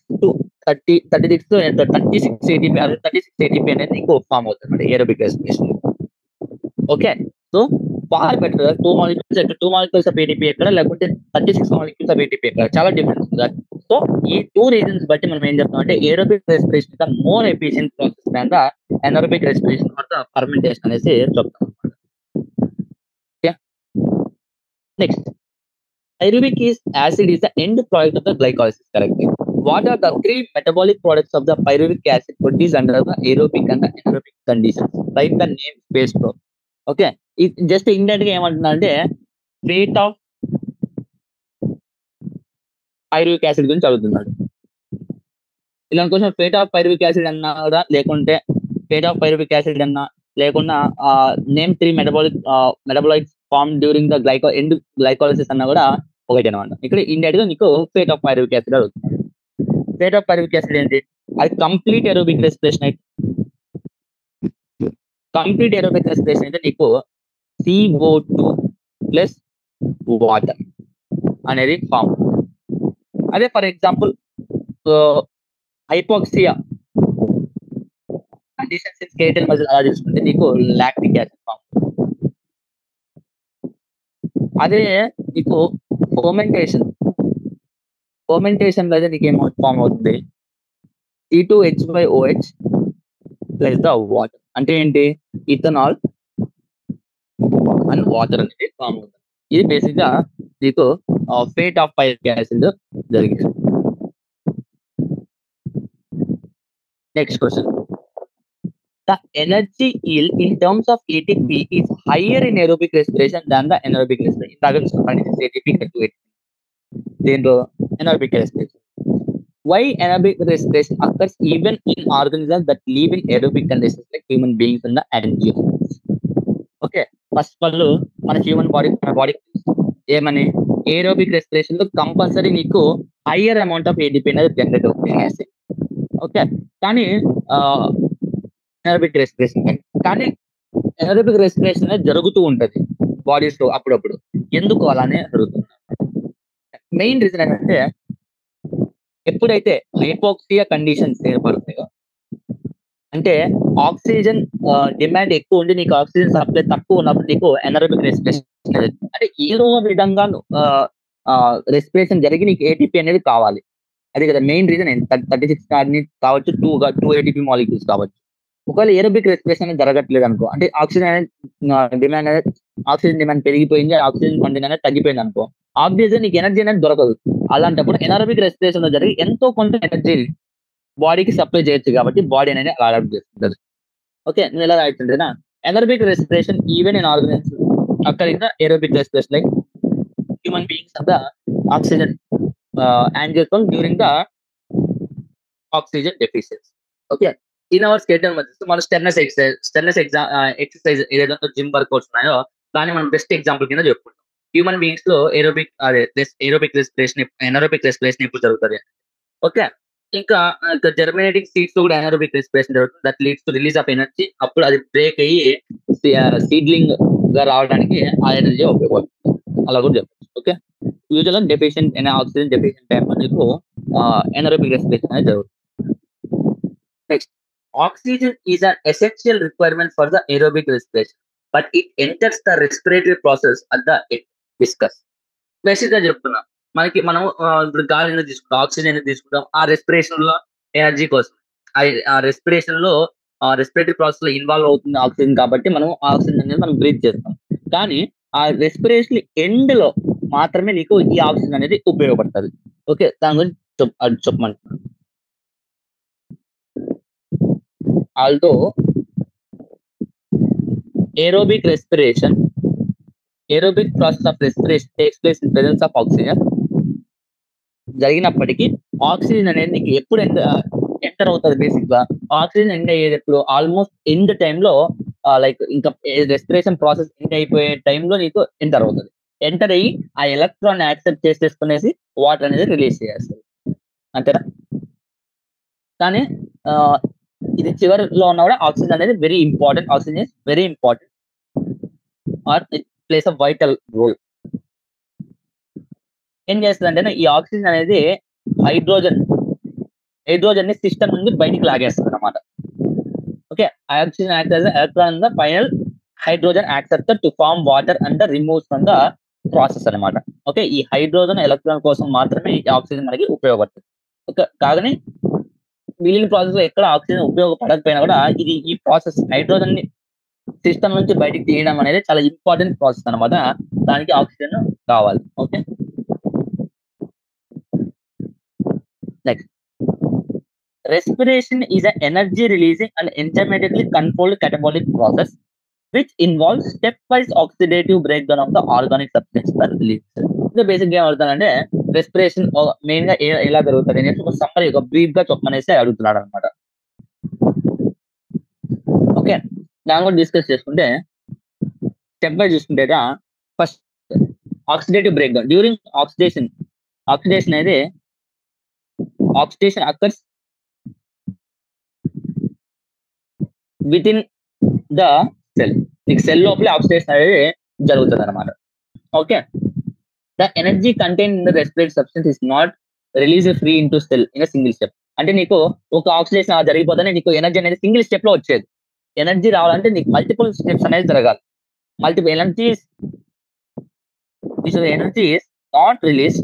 ATP అనేది నీకు ఫామ్ అవుతుంది aerobic respiration. Okay, so far better 2 molecules of ATP ఎక్కడ, లేకపోతే 36 molecules of ATP ఎక్కడ, చాలా డిఫరెన్స్ ఉంది. సో ఈ 2 రీజన్స్ బట్టి మనం ఏం చెప్తాం అంటే aerobic respiration the more efficient process than the anaerobic respiration or the fermentation అనేసి చెప్తాం. Okay, next pyruvic acid is the end product of the glycolysis. Correct. What are the 3 metabolic products of the pyruvic acid produced under the aerobic and the anaerobic conditions? Write the name space pro. Okay, just indirect గా ఏమంటున్నా అంటే rate of pyruvic acid గురించి అడుగుతున్నాడు. ఇలాంటి question fate of pyruvic acid అన్నా కూడా, లేకుంటే fate of pyruvic acid అన్నా, లేకుండా name 3 metabolites form during the glycolysis అన్నా కూడా ఒకటి అనమాట. ఇక్కడ ఇండైరెక్ట్ గా నీకు ఫేట్ ఆఫ్ పైరువిక్ యాసిడ్ అడుగుతున్నాడు. ఫేట్ ఆఫ్ పైరువిక్ యాసిడ్ ఏంటి, అది కంప్లీట్ ఏరోబిక్ రెస్పిరేషన్ అయితే కంప్లీట్ ఏరోబిక్ రెస్పిరేషన్ అయితే నీకు CO2 ప్లస్ వాటర్ అనేది ఫామ్. అదే for example hypoxia conditions in skeletal muscle అలా చూసుకుంటే నీకు లాక్టిక్ యాసిడ్ ఫామ్. అదే నీకు ఫర్మెంటేషన్ లో అయితే నీకు ఏం ఫామ్ అవుతుంది, C2H/OH ప్లస్ ద వాటర్. అంటే ఏంటి, ఇథనాల్ అండ్ వాటర్ అనేది ఫామ్ అవుతుంది. ఇది బేసిక్ గా నీకు ఫేట్ ఆఫ్ పైరిక్ యాసిడ్ జరిగింది. Next question, the energy yield in terms of ATP is higher in aerobic respiration than the anaerobic respiration. ATP దీంట్లో anaerobic respiration. Why anaerobic respiration occurs even in organisms that live in aerobic conditions like human beings and the animals? Okay, first వాళ్ళు మన human body ఏమని aerobic respiration లో compulsory నీకు higher amount of ATP అనేది generate అవుతుంది. Okay, కానీ anaerobic respiration కానీ anaerobic respiration అనేది జరుగుతూ ఉంటది బాడీస్ లో అప్పుడప్పుడు. ఎందుకు అలానే జరుగుతుంది? మెయిన్ రీజన్ ఏంటంటే, ఎప్పుడైతే హైపోక్సియా కండిషన్స్ ఏర్పడతాయో, అంటే ఆక్సిజన్ డిమాండ్ ఎక్కువ ఉండి నీకు ఆక్సిజన్ సప్లై తక్కువ ఉన్నప్పుడు నీకు ఎనరోబిక్ రెస్పిరేషన్ అంటే ఏదో విధంగా రెస్పిరేషన్ జరిగి నీకు ATP అనేది కావాలి. అదే కదా మెయిన్ రీజన్. 36 కావచ్చు, 2 ATP మాలిక్యూల్స్ కావచ్చు. ఒకవేళ ఏరోబిక్ రెస్పిరేషన్ అనేది జరగట్లేదు అనుకో, అంటే ఆక్సిజన్ డిమాండ్ పెరిగిపోయింది, ఆక్సిజన్ కంటెంట్ అనేది తగ్గిపోయింది అనుకో, ఆబ్వియస్గా నీకు ఎనర్జీ అనేది దొరకదు. అలాంటప్పుడు ఎనారోబిక్ రెస్పిరేషన్ లో జరిగి ఎంతో కొంత ఎనర్జీ బాడీకి సప్లై చేయొచ్చు కాబట్టి బాడీ అనేది అలా అడాప్ట్ చేస్తుంటది. ఓకే, నేను ఎలా రాయితుంటేనా, anaerobic respiration even in organise అక్కడ ఇంకా aerobic respiration like human beings of the oxygen angiosperm during the oxygen deficiency. Okay, in our skeletal మధ్య మన స్టెర్నెస్ ఎక్సర్సైజ్ ఏదైతే జిమ్ వర్కౌట్స్ ఉన్నాయో దాన్ని మనం బెస్ట్ ఎగ్జాంపుల్ కింద చెప్పుకుంటాం. హ్యూమన్ బీయింగ్స్ లో ఏరోబిక్ రెస్పిరేషన్ ఎప్పుడు జరుగుతుంది? ఓకే, ఇంకా జర్మినేటింగ్ సీడ్స్ లో కూడా ఎనరోబిక్ రెస్పిరేషన్ జరుగుతుంది. That leads to release of energy. అప్పుడు అది బ్రేక్ అయ్యి సీడ్లింగ్ గా రావడానికి ఆ ఎనర్జీ ఉపయోగపడుతుంది. అలా కూడా చెప్పచ్చు. Okay, usual deficient oxygen deficient time మీకు ఎనరోబిక్ రెస్పిరేషన్ అనేది జరుగుతుంది. Next, oxygen is an essential requirement for the aerobic respiration, but it enters the respiratory process at the end. Discuss. Basic గా చెప్తున్నా, మనం ఇప్పుడు గాలి అనేది తీసుకుంటాం, ఆక్సిజన్ అనేది తీసుకుంటాం, ఆ రెస్పిరేషన్ లో ఎనర్జీ కోసం ఆ రెస్పిరేషన్ లో రెస్పిరేటరీ ప్రాసెస్ లో ఇన్వాల్వ్ అవుతుంది ఆక్సిజన్, కాబట్టి మనం ఆక్సిజన్ అనేది మనం బ్రీత్ చేస్తాం. కానీ ఆ రెస్పిరేషన్ ఎండ్ లో మాత్రమే నీకు ఈ ఆక్సిజన్ అనేది ఉపయోగపడుతుంది. ఓకే, దాని గురించి చెప్పమంటున్నాను. Although aerobic process of respiration takes place in presence of oxygen, జరిగినప్పటికీ ఆక్సిజన్ అనేది నీకు ఎప్పుడు ఎంటర్ అవుతుంది? బేసిక్ గా ఆక్సిజన్ ఎండ్ అయ్యేది ఎప్పుడు? ఆల్మోస్ట్ ఎండ్ టైంలో, లైక్ ఇంకా రెస్పిరేషన్ ప్రాసెస్ ఎండ్ అయిపోయే టైంలో నీకు ఎంటర్ అవుతుంది. ఎంటర్ అయ్యి ఆ ఎలక్ట్రాన్ యాక్సెప్ట్ చేసేసుకునేసి వాటర్ అనేది రిలీజ్ చేస్తుంది, అంతేనా? కానీ ఇది చివరిలో ఉన్న కూడా ఆక్సిజన్ అనేది very important. Oxygen is very important or it plays a vital role. ఏం చేస్తుంది అంటే ఈ ఆక్సిజన్ అనేది హైడ్రోజన్ ని సిస్టమ్ నుండి బయటికి లాగేస్తుంది అనమాట. Okay, oxygen act as electron the final hydrogen acceptor to form water and removes from the process అనమాట. ఓకే, ఈ హైడ్రోజన్ ఎలక్ట్రాన్ కోసం మాత్రమే ఈ ఆక్సిజన్ మనకి ఉపయోగపడుతుంది. ఓకే, కాగానే మిగిలిన ప్రాసెస్ లో ఎక్కడ ఆక్సిజన్ ఉపయోగపడకపోయినా కూడా ఈ ప్రాసెస్ హైడ్రోజన్ ని సిస్టమ్ నుంచి బయటికి తీయడం అనేది చాలా ఇంపార్టెంట్ ప్రాసెస్ అనమాట. దానికి ఆక్సిజన్ కావాలి. Okay, next, respiration is an energy releasing and intermittently controlled catabolic process which involves stepwise oxidative breakdown of the organic substance that releases. Basic గా ఏమవుతుందంటే రెస్పిరేషన్ మెయిన్ గా ఎలా జరుగుతుంది అనేది ఒక సమ్మరీ, ఒక బ్రీఫ్ గా చెప్పనేసి అడుగుతున్నాడు అనమాట. ఓకే, దాని కూడా డిస్కస్ చేసుకుంటే స్టెప్ బై చూసుకుంటే first oxidative break down. During oxidation అనేది oxidation occurs within the cell. నీకు సెల్ లోపలే ఆక్సిడేషన్ అనేది జరుగుతుంది అనమాట. Okay. The energy contain in the respiratory substance is not release free into cell in single step. అంటే నీకు ఒక ఆక్సిడేషన్ జరిగిపోతేనే నీకు ఎనర్జీ అనేది సింగిల్ స్టెప్ లో వచ్చేది. ఎనర్జీ రావాలంటే నీకు మల్టిపుల్ స్టెప్స్ అనేది జరగాలి. Multiple energies, energy is not release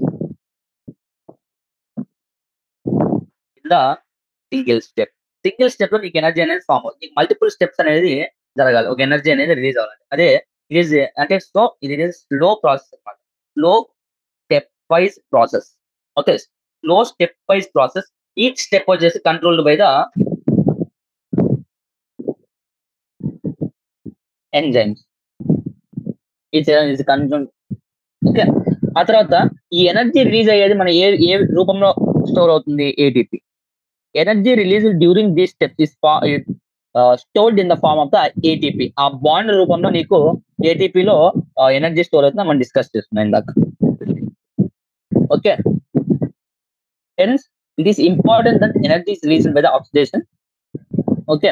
in the single step. Single step లో నీకు ఎనర్జీ అనేది ఫామ్ అవుతుంది. నీకు మల్టిపుల్ స్టెప్స్ అనేది జరగాలి ఒక ఎనర్జీ అనేది రిలీజ్ అవ్వాలి. అదే రిలీజ్ అంటే సో ఇది స్లో ప్రాసెస్ అనమాట. Slow step wise process. Okay. Slow step wise process. Each step వచ్చేసి కంట్రోల్డ్ బై ద ఎంజైమ్స్. ఇది కంట్రోల్. ఓకే. ఆ తర్వాత ఈ ఎనర్జీ రిలీజ్ అయ్యేది మన ఏ రూపంలో స్టోర్ అవుతుంది? ATP. Energy release during these steps is stored in the form of the ATP. ఆ బాండ్ రూపంలో నీకు ఏటీపీలో ఎనర్జీ స్టోర్ అవుతుంది. మనం డిస్కస్ చేస్తున్నాం ఇందాక. Okay. Hence it is important that energy is released by the oxidation. Okay.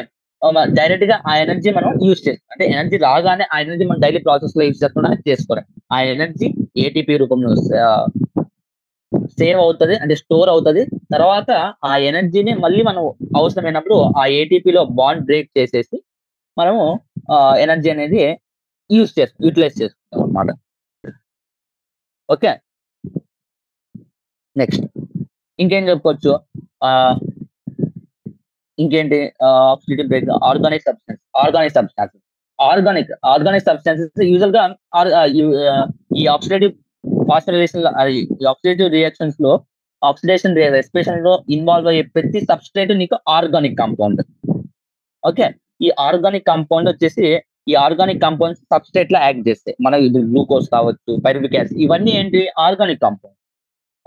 Direct గా ఆ energy మనం యూజ్ చేస్తాం. అంటే ఎనర్జీ రాగానే ఆ ఎనర్జీ మనం డైలీ ప్రాసెస్ లో యూజ్ చేసుకున్నా చేసుకోవాలి. ఆ ఎనర్జీ ఏటీపీ రూపంలో సేవ్ అవుతుంది, అంటే స్టోర్ అవుతుంది. తర్వాత ఆ ఎనర్జీని మళ్ళీ మనం అవసరమైనప్పుడు ఆ ఏటీపీలో బాండ్ బ్రేక్ చేసేసి మనము ఎనర్జీ అనేది యూటిలైజ్ చేసుకుంటాం అనమాట. ఓకే. నెక్స్ట్ ఇంకేం చెప్పుకోవచ్చు? ఇంకేంటి? Oxidative break, organic substances usual గా ఈ ఆక్సిడేటివ్ ఫాస్ఫోరైలేషన్, ఈ ఆక్సిడేటివ్ రియాక్షన్స్ లో ఆక్సిడేషన్ రెస్పిరేషన్ లో ఇన్వాల్వ్ అయ్యే ప్రతి సబ్స్ట్రేట్ నీకు ఆర్గానిక్ కాంపౌండ్. ఓకే. ఈ ఆర్గానిక్ కాంపౌండ్ వచ్చేసి ఈ ఆర్గానిక్ కాంపౌండ్స్ సబ్స్ట్రేట్ లో యాక్ట్ చేస్తాయి. మనకి గ్లూకోజ్ కావచ్చు, పైరువిక్ యాసిడ్, ఇవన్నీ ఏంటి? Organic compound.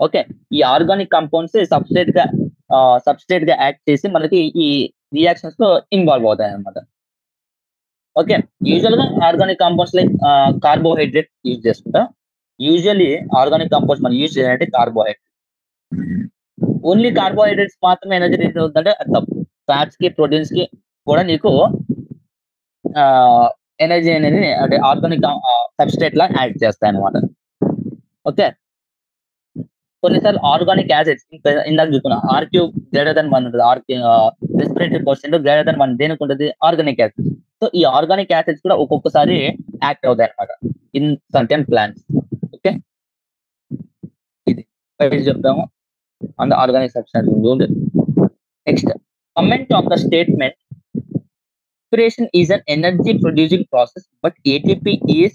ఓకే. ఈ ఆర్గానిక్ కాంపౌండ్స్ సబ్స్ట్రేట్ గా యాక్ట్ చేసి మనకి ఈ రియాక్షన్స్ లో ఇన్వాల్వ్ అవుతాయి అన్నమాట. ఓకే. యూజువల్ గా organic compounds like carbohydrate use చేసుకుంటాం. యూజువల్లీ ఆర్గానిక్ కాంపౌండ్స్ మనం యూజ్ చేయాలంటే కార్బోహైడ్రేట్. ఓన్లీ కార్బోహైడ్రేట్స్ మాత్రమే ఎనర్జీ రిలీజ్ అవుతుందంటే అది తప్పు. ఫ్యాట్స్ కి, ప్రోటీన్స్ కి కూడా నీకు ఎనర్జీ అనేది అంటే ఆర్గానిక్ సబ్స్ట్రేట్ లా యాడ్ చేస్తాయి అన్నమాట. ఓకే. కొన్నిసార్లు ఆర్గానిక్ యాసిడ్స్ ఇందాక చూసుకున్నా ఆర్క్యూ గ్రేటర్ దెన్ 1 ఉంటుంది. రెస్పిరేటరీ పర్సెంట్ గ్రేటర్ దెన్ 1 దేనికి ఉంటుంది? Organic acid. సో ఈ ఆర్గానిక్ యాసిడ్స్ కూడా ఒక్కొక్కసారి యాక్ట్ అవుతాయి అనమాట ఇన్ సర్టెన్ ప్లాంట్స్. ఓకే. ఇది చెప్తాము on the organic substance. Next comment on the statement respiration is an energy producing process but ATP is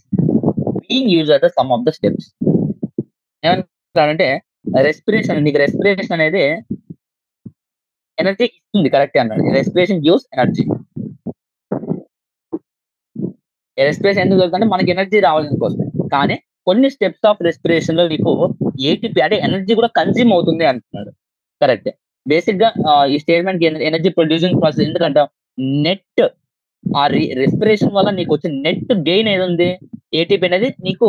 being used as the sum of the steps. ఏమంటారంటే respiration అనేది energy ఇస్తుంది, correct అన్నాడు. Respiration gives energy. Respiration ఎందుకు జరుగుతుందంటే మనకి energy రావాలని కోసం. కానీ కొన్ని స్టెప్స్ ఆఫ్ రెస్పిరేషన్ లో మీకు ఏటీపీ అంటే ఎనర్జీ కూడా కన్జ్యూమ్ అవుతుంది అంటున్నాడు. కరెక్ట్. బేసిక్ గా ఈ స్టేట్మెంట్ ఎనర్జీ ప్రొడ్యూసింగ్ ప్రాసెస్. ఎందుకంటే నెట్ ఆ రెస్పిరేషన్ వల్ల నీకు వచ్చే నెట్ గెయిన్ ఏది ఉంది? ఏటీపీ అనేది నీకు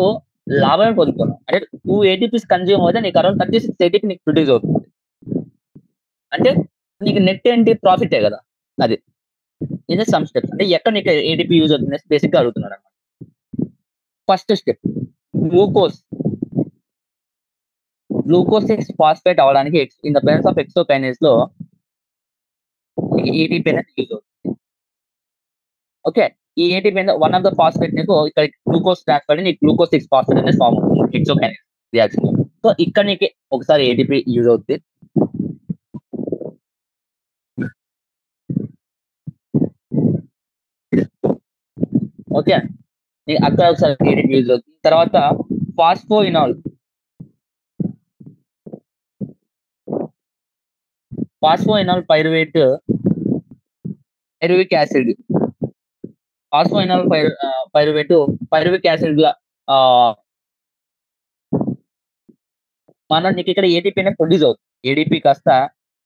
లాభమే పొందుతున్నావు. అంటే 2 ఏటీపీస్ కన్జ్యూమ్ అవుతే నీకు అరౌండ్ 36 ఏటీపీ నీకు ప్రొడ్యూస్ అవుతుంది. అంటే నీకు నెట్ ఏంటి? ప్రాఫిటే కదా. అది ఇది సమ్ స్టెప్స్. అంటే ఎక్కడ నీకు ఏటీపీ యూజ్ అవుతుంది బేసిక్ గా అడుగుతున్నాడు అనమాట. ఫస్ట్ స్టెప్ గ్లూకోజ్ 6 ఫాస్ఫేట్ అవడానికి ఇన్ ద ప్రెసెన్స్ ఆఫ్ ఎక్సోకైనేస్ లో ఏటీపీ అనేది యూజ్ అవుతుంది. ఓకే. ఈ ATP one of the phosphate నీకు ఇక్కడ గ్లూకోజ్ ట్రాన్స్ఫర్ నీకు గ్లూకోజ్ 6 ఫాస్ఫేట్ అనేది ఫామ్ అవుతుంది ఎక్సోకైనేస్ రియాక్షన్. సో ఇక్కడ నీకు ఒకసారి ఏటీపీ యూజ్ అవుతుంది. ఓకే. అక్కడ ఒకసారి ఏటీపీ యూజ్ అవుతుంది. తర్వాత ఫాస్ఫోఇనాల్ పైరువిక్ యాసిడ్. ఫాస్ఫోఇనాల్ పైరువిక్ యాసిడ్ మన నీకు ఇక్కడ ఏటీపీ అనేది ప్రొడ్యూస్ అవుతుంది. ఏటీపీ కాస్త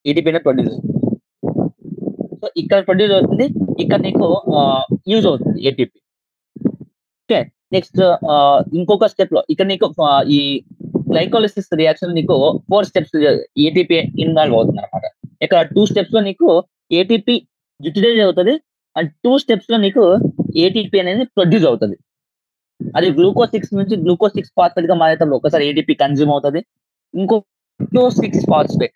ఏటీపీ అనేది ప్రొడ్యూస్ అవుతుంది. సో ఇక్కడ ప్రొడ్యూస్ అవుతుంది, ఇక్కడ నీకు యూజ్ అవుతుంది ఏటీపీ. ఓకే. నెక్స్ట్ ఇంకొక స్టెప్ లో ఇక్కడ నీకు ఈ గ్లైకోలిసిస్ రియాక్షన్ నీకు 4 స్టెప్స్ ఏటీపీ ఇన్వాల్వ్ అవుతుంది అనమాట. ఇక్కడ 2 స్టెప్స్ లో నీకు ఏటీపీ యూటిలైజ్ అవుతుంది, అండ్ 2 స్టెప్స్ లో నీకు ఏటీపీ అనేది ప్రొడ్యూస్ అవుతది. అది గ్లూకోజ్ 6 నుంచి గ్లూకోజ్ 6 ఫాస్ఫేట్ గా మారేటప్పుడు ఒకసారి ఏటీపీ కన్జ్యూమ్ అవుతది. ఇంకో fructose 6 phosphate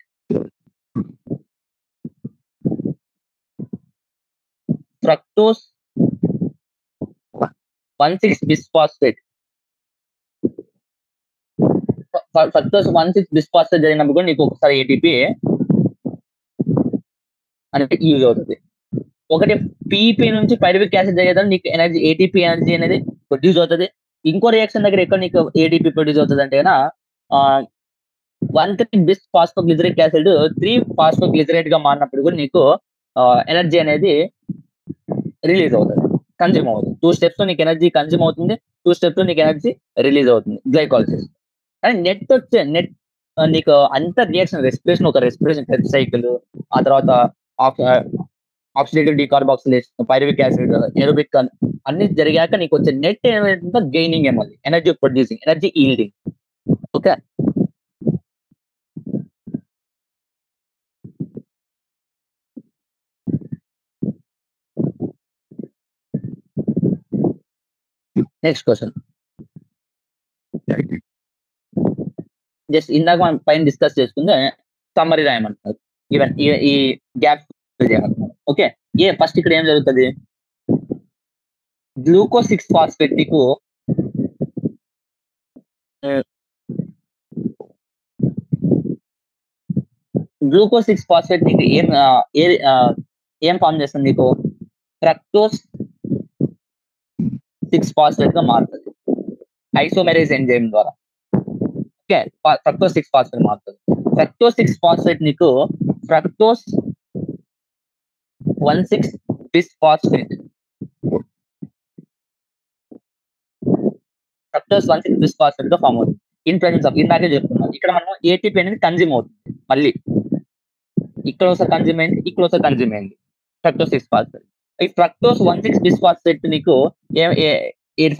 fructose 16 bisphosphate fructose 16 bisphosphate జరిగినప్పుడు కూడా నీకు ఒకసారి ఏటీపీ అనేది యూజ్ అవుతుంది. ఒకటి పీపీ నుంచి పైరువిక్ యాసిడ్ జరిగేదాన్ని నీకు ఎనర్జీ ఏటీపీ ఎనర్జీ అనేది ప్రొడ్యూస్ అవుతుంది. ఇంకో రియాక్షన్ దగ్గర ఎక్కడ నీకు ఏటీపీ ప్రొడ్యూస్ అవుతుంది అంటే 1,3 బిస్ ఫాస్ఫోగ్లిజరిక్ యాసిడ్ 3 ఫాస్ఫోగ్లిజరేట్ గా మారినప్పుడు కూడా నీకు ఎనర్జీ అనేది రిలీజ్ అవుతుంది, కన్జ్యూమ్ అవుతుంది. 2 స్టెప్స్ లో నీకు ఎనర్జీ కన్జ్యూమ్ అవుతుంది, 2 స్టెప్స్ లో నీకు ఎనర్జీ రిలీజ్ అవుతుంది గ్లైకాలసిస్. కానీ నెట్ నీకు అంత రియాక్షన్ రెస్పిరేషన్, ఒక రెస్పిరేషన్ పెప్ సైకిల్, ఆ తర్వాత oxidative decarboxylation, pyruvic acid, aerobic అన్ని జరిగాక నీకు వచ్చే నెట్ ఏమైందో గెయినింగ్ ఏమది energy producing, energy yielding. Okay, next question. Just ఇందాక మనం పైన డిస్కస్ చేసుకుంటే సమ్మరీ రాయమంటున్నారు. ఈవెన్ ఈ గ్యాప్ చేయమంటున్నారు. ఓకే, ఫస్ట్ ఇక్కడ ఏం జరుగుతుంది? గ్లూకోజ్ 6 ఫాస్ఫేట్ నీకు గ్లూకోజ్ 6 ఫాస్ఫేట్ నీకు ఏం ఫామ్ చేస్తుంది? నీకు ఫ్రక్టోజ్ 6 ఫాస్ఫేట్ గా మారుతుంది ఐసోమెరేజ్ ఎంజైమ్ ద్వారా. ఓకే, ఫ్రక్టోజ్ 6 ఫాస్ఫేట్ మారుతుంది. ఫ్రక్టోజ్ 6 ఫాస్ఫేట్ నీకు ఫ్రక్టోజ్ 16 బిస్ ఫాస్ఫేట్ ఫ్రక్టోజ్ 16 బిస్ ఫాస్ఫేట్ గా ఫామ్ అవుతుంది ఇన్ ప్రెసెన్స్ ఆఫ్, ఇందాకే చెప్తున్నాం ఇక్కడ మనం ఏటీపీ అనేది కన్జ్యూమ్ అవుతుంది. మళ్ళీ ఇక్కడ ఒకసారి కన్జ్యూమ్ అయింది, ఇక్కడ ఒకసారి కన్జ్యూమ్ అయింది ఫ్రక్టోజ్ 6 ఫాస్ఫేట్. ఈ ఫ్రక్టోజ్ 16 బిస్ ఫాస్ఫేట్ నీకు ఏం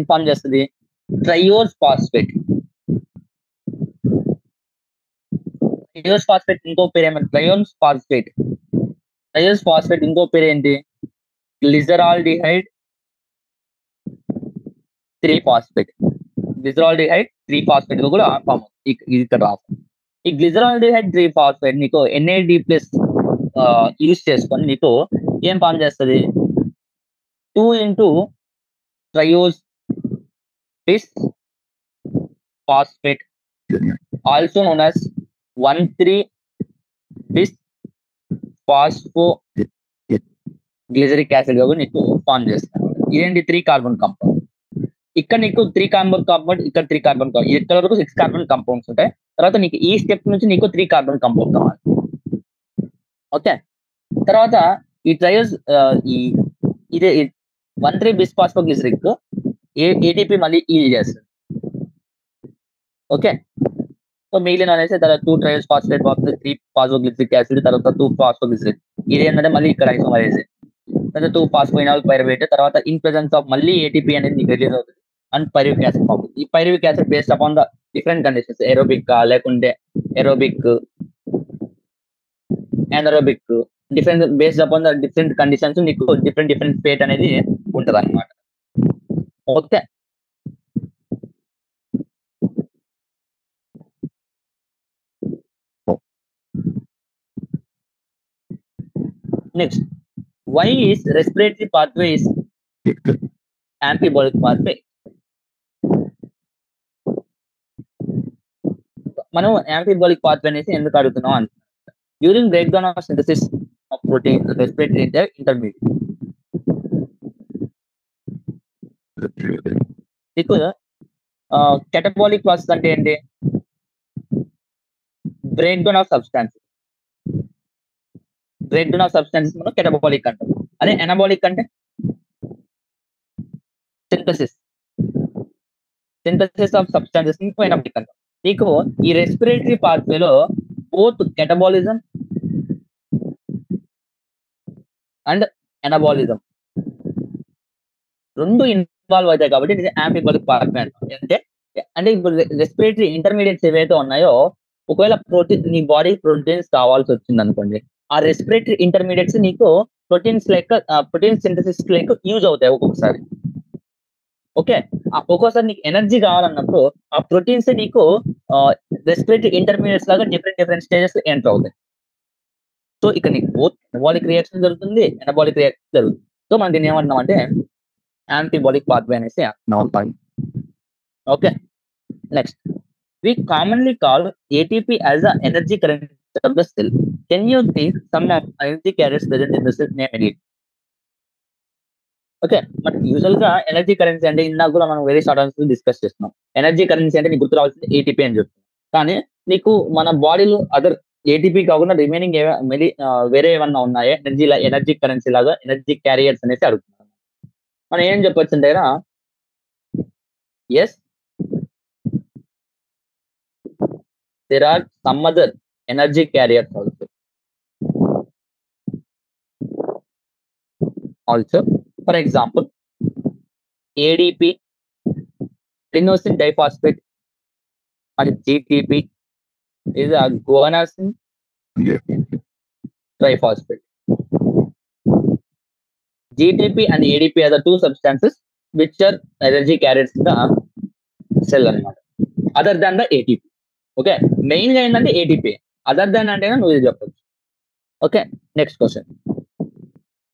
ఫామ్ చేస్తుంది? Triose phosphate. ట్రయోజ్ ఫాస్ఫేట్ ఇంకో పేరు ఏమంటే ట్రయోజ్ ఫాస్ఫేట్. ట్రయోజ్ ఫాస్ఫేట్ ఇంకో పేరు ఏంటి? Glyceraldehyde 3 phosphate. గ్లిజరాల్డిహైడ్ 3 ఫాస్ఫేట్ కూడా ఫామ్ ఇక్కడ రాస్తాం. ఈ గ్లిజరాల్డిహైడ్ 3 ఫాస్ఫేట్ నీకు ఎన్ఏడి ప్లస్ యూజ్ చేసుకొని నీకు ఏం ఫామ్ చేస్తుంది? 2 into triose bis phosphate also known as 1,3 bis phospho glyceric acid గా కూడా నీకు ఫామ్ చేస్తాను. ఇదేంటి? 3 కార్బన్ కాంపౌండ్. ఇక్కడ నీకు 3 కార్బన్ కాంపౌండ్, ఇక్కడ 3 కార్బన్ కాంపౌండ్, ఇక్కడ వరకు 6 కార్బన్ కాంపౌండ్స్ ఉంటాయి. తర్వాత నీకు ఈ స్టెప్ నుంచి నీకు 3 కార్బన్ కాంపౌండ్ కావాలి. ఓకే, తర్వాత ఈ ట్రయోజ్ ఇదే 1,3 బిస్ ఫాస్ఫోగ్లిజరిక్ ఏటీపీ మళ్ళీ ఈల్ చేస్తుంది. ఓకే, సో మిగిలిన అనేసి తర్వాత 2 ట్రయోజ్ ఫాస్ఫేట్ 3 ఫాస్ఫోగ్లిజరిక్ యాసిడ్, తర్వాత 2 ఫాస్ఫోగ్లిజరిక్. ఇది ఏంటంటే మళ్ళీ ఇక్కడ ఐసోమరేజ్, తర్వాత 2 ఫాస్ఫోయినాల్ పైరువేట్, తర్వాత ఇన్ ప్రెసెన్స్ ఆఫ్ మళ్ళీ ఏటీపీ అనేది నీకు రిలీజ్ అవుతుంది అండ్ పైరువిక్ యాసిడ్ ఫామ్. ఈ pyruvic acid based upon the different conditions, aerobic లేకుంటే aerobic, anaerobic, different based upon the different conditions నీకు డిఫరెంట్ ఫేట్ అనేది ఉంటది అన్నమాట. Okay, next, why is respiratory pathway is amphiboolic pathway? మనం యాంఫిబోలిక్ pathway అనేసి ఎందుకు అడుగుతున్నాం అంటే during break down of synthesis of protein respiratory intermediate నీకు కెటబాలిక్ ప్రాసెస్ అంటే ఏంటి? Break down of substances. Break down of substances మనం కెటబాలిక్ అంటాం. అదే ఎనబాలిక్ అంటే సింథసిస్ ఆఫ్ సబ్స్టాన్సెస్ ఎనబాలిక్ అంటాం. నీకు ఈ రెస్పిరేటరీ పాత్వేలో బోత్ కెటబాలిజం అండ్ ఎనబాలిజం రెండు ఇన్వాల్వ్ అవుతాయి కాబట్టి ఇది యాంఫిబోలిక్ పాత్వే అంటాం. అంటే ఇప్పుడు రెస్పిరేటరీ ఇంటర్మీడియట్స్ ఏవైతే ఉన్నాయో, ఒకవేళ ప్రోటీన్ నీ బాడీ ప్రోటీన్స్ కావాల్సి వచ్చింది అనుకోండి, ఆ రెస్పిరేటరీ ఇంటర్మీడియట్స్ నీకు ప్రోటీన్స్ లెక్క ప్రోటీన్ సింథసిస్ లెక్క యూజ్ అవుతాయి ఒక్కొక్కసారి. ఓకే. ఒక్కోసారి నీకు ఎనర్జీ కావాలన్నప్పుడు ఆ ప్రోటీన్స్ నీకు రెస్పిరేటరీ ఇంటర్మీడియేట్స్ లాగా డిఫరెంట్ స్టేజెస్ ఎంటర్ అవుతాయి. సో ఇక్కడ నీకు బోత్ మెటబాలిక్ రియాక్షన్ జరుగుతుంది, ఎనబాలిక్ రియాక్షన్ జరుగుతుంది. సో మనం దీన్ని ఏమంటున్నాం అంటే యాంటీబాలిక్ పాత్వే అనేసి అంటున్నాం. Okay. Next we commonly call ATP as the energy currency of the cell. Can you think some of energy carriers present in the cell name it? Okay. But usual గా energy currency అంటే ఇందాక కూడా మనం వేరే short answers discuss చేస్తున్నాం. Energy currency అంటే నీకు గుర్తు రావాల్సింది ఏటీపీ అని చెప్తున్నాం. కానీ నీకు మన బాడీలో అదర్ ఏటీపీ కాకుండా రిమైనింగ్ వేరే ఏమన్నా ఉన్నాయా ఎనర్జీ కరెన్సీ లాగా ఎనర్జీ క్యారియర్స్ అనేసి అడుగుతున్నాం. మనం ఏం చెప్పొచ్చు అంటే yes there are some other energy carriers also. For example, ADP, adenosine diphosphate, or GTP is a guanosine triphosphate. GTP and ADP are the two substances which are energy carriers in the cell anamata, other than the ATP. Okay. Main గా ఏంటంటే ATP, other than అంటే నువ్వు చెప్పచ్చు. Okay. Next question.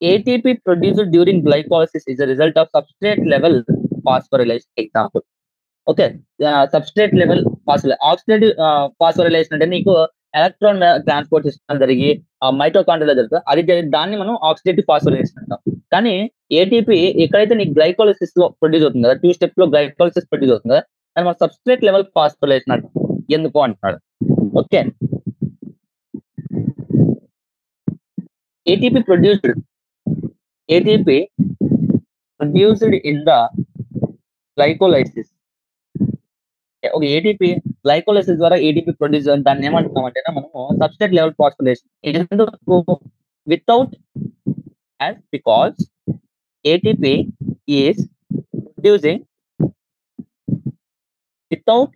ATP produced during glycolysis is the result of substrate level phosphorylation. Example. Okay. Substrate level oxidative phosphorylation అంటే నీకు electron transport system జరిగి mitochondria జరుగుతుంది, అది దాన్ని మనం ఆక్సిడేటివ్ ఫాస్ఫోరైలేషన్ అంటాం. కానీ ఏటీపీ ఎక్కడైతే నీకు గ్లైకోలిసిస్ లో ప్రొడ్యూస్ అవుతుంది కదా, 2 స్టెప్స్ లో గ్లైకోలిసిస్ ప్రొడ్యూస్ అవుతుంది కదా, అది మనం సబ్స్ట్రేట్ లెవెల్ ఫాస్ఫోరైలేషన్ అంటాం. ఎందుకు అంటున్నాడు. Okay. ATP produced in the glycolysis. Okay. ATP glycolysis ద్వారా ఏటీపీ ప్రొడ్యూస్ దాన్ని ఏమంటున్నామంటే మనము సబ్స్ట్రేట్ లెవెల్ ఫాస్ఫోరైలేషన్. ఎందుకు without because ATP is producing without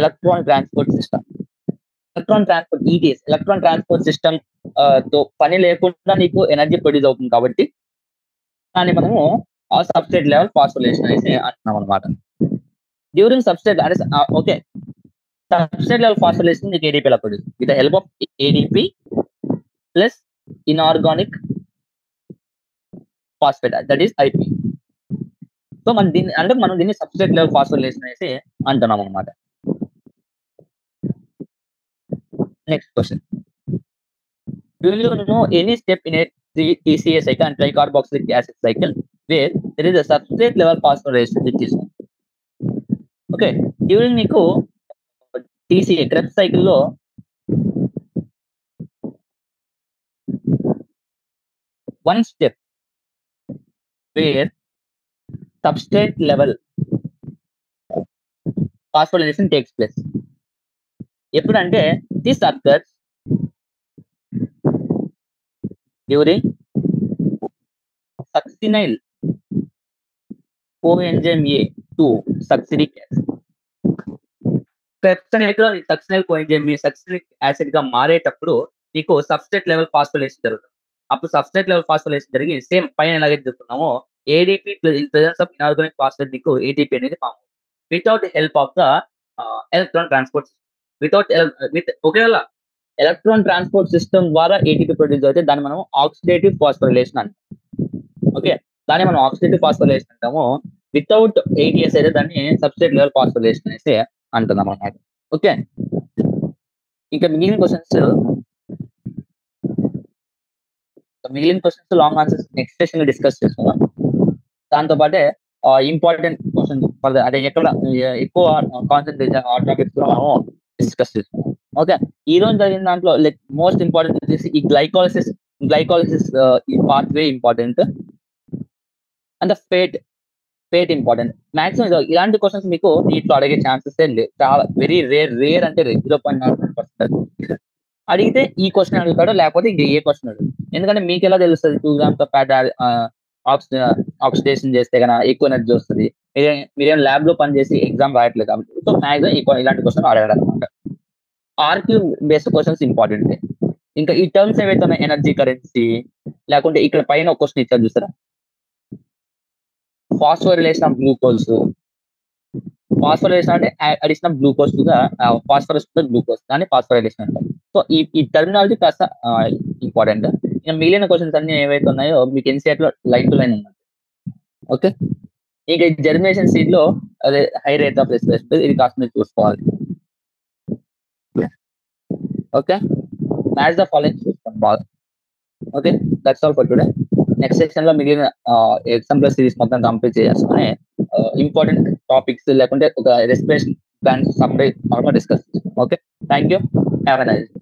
electron transport system. Electron transport system తో పని లేకుండా నీకు ఎనర్జీ ప్రొడ్యూస్ అవుతుంది కాబట్టి దాన్ని మనము ఆ సబ్స్ట్రేట్ లెవెల్ ఫాస్ఫోరైలేషన్ అనేసి అంటున్నాం అనమాట. డ్యూరింగ్ సబ్స్ట్రేట్ అంటే ఓకే, సబ్స్ట్రేట్ లెవెల్ ఫాస్ఫోరైలేషన్ నీకు ఏడీపీ ఎలా produce with the help of ADP plus inorganic phosphate, that is IP. So మనం దీన్ని సబ్స్ట్రేట్ లెవెల్ ఫాస్ఫోరైలేషన్ అనేసి అంటున్నాం అనమాట. Next question. Do you know any step in a TCA cycle and tricarboxylic acid cycle where there is a substrate level phosphorylation which is okay during నీకు TCA Krebs cycle లో one step where substrate level phosphorylation takes place. ఎప్పుడంటే this occurs during succinyl coenzyme A2 succinic acid. Krebs cycle succinyl coenzyme A succinic acid గా మారేటప్పుడు నీకు substrate level phosphorylation జరుగుతుంది. అప్పుడు substrate level phosphorylation జరిగి same పైన ఎలాగైతే చెప్తున్నామో ADP presence of inorganic phosphate నీకు ఏటీపీ అనేది ఫామ్ అవుతుంది without help of the electron transport. ఒకవేళ ఎలక్ట్రాన్ ట్రాన్స్పోర్ట్ సిస్టమ్ ద్వారా ఏటీపీ ప్రొడ్యూస్ అయితే దాన్ని మనం ఆక్సిడేటివ్ ఫాస్ఫోరైలేషన్ అంటాం. ఓకే. దాన్ని మనం ఆక్సిడేటివ్ ఫాస్ఫోరైలేషన్ అంటాము. వితౌట్ ఏటీఎస్ అయితే దాన్ని సబ్స్ట్రేట్ లెవెల్ ఫాస్ఫోరైలేషన్ అనేసి అంటున్నాం అన్నమాట. ఓకే. ఇంకా మిగిలిన questions long answers next session లో డిస్కస్ చేసుకుందాం. దాంతో పాటే ఇంపార్టెంట్ క్వశ్చన్ అంటే ఎక్కడ ఎక్కువ కాన్సన్ట్రేషన్ ఆ టాపిక్స్ లో మనం డిస్కస్ చేసుకుందాం. ఓకే. ఈ రోజు జరిగిన దాంట్లో మోస్ట్ ఇంపార్టెంట్ వచ్చేసి ఈ గ్లైకోలిసిస్ ఈ part way important and fate important. Maximum ఇలాంటి క్వశ్చన్స్ మీకు నీటిలో అడిగే ఛాన్సెస్ లేదు. చాలా వెరీ రేర్ అంటే 0.9% అడిగితే ఈ క్వశ్చన్ అడుగుతాడు, లేకపోతే ఇంక ఏ క్వశ్చన్ అడుగుతాడు. ఎందుకంటే మీకు ఎలా తెలుస్తుంది 2 grams ఆఫ్ ఫ్యాట్ ఆక్సిడేషన్ చేస్తే కన్నా ఎక్కువ ఎనర్జీ వస్తుంది. మీరేం ల్యాబ్ లో పనిచేసి ఎగ్జామ్ రాయట్లేదు కాబట్టి సో మాక్సిమం ఇలాంటి క్వశ్చన్ అడగడం అనమాట. RQ based questions important. ఇంకా ఈ టర్మ్స్ ఏవైతే ఉన్నాయి ఎనర్జీ కరెన్సీ, లేకుంటే ఇక్కడ పైన ఒక క్వశ్చన్ ఇచ్చారు చూసారా, ఫాస్ఫోరిలేషన్ ఆఫ్ గ్లూకోజ్. ఫాస్ఫోరిలేషన్ అంటే అడిషన్ ఆఫ్ గ్లూకోజ్ గా ఫాస్ఫరస్ టు గ్లూకోజ్, దాన్ని ఫాస్ఫోరిలేషన్ అంటారు. సో ఈ టర్మినాలజీ కాస్త ఇంపార్టెంట్. ఇంకా మిగిలిన క్వశ్చన్స్ అన్ని ఏవైతే ఉన్నాయో మీకు ఎన్సీఆర్ లో లైన్ టు లైన్ ఉన్నాయి. ఓకే, ఇక జర్మినేషన్ సీడ్ లో అదే హై రేట్ ఆఫ్ రెస్పిరేషన్, ఇది కాస్త మీరు చూసుకోవాలి. ఓకే, మ్యాచ్ ద ఫాలోయింగ్ చూస్తాం బాగా. Okay, that's all for today. Next section లో మిగిలిన ఎగ్జాంపుల్ సిరీస్ మొత్తం కంప్లీట్ చేసుకుని ఇంపార్టెంట్ టాపిక్స్ లేకుంటే ఒక respiration plans separate discuss. Okay, thank you, have a nice day.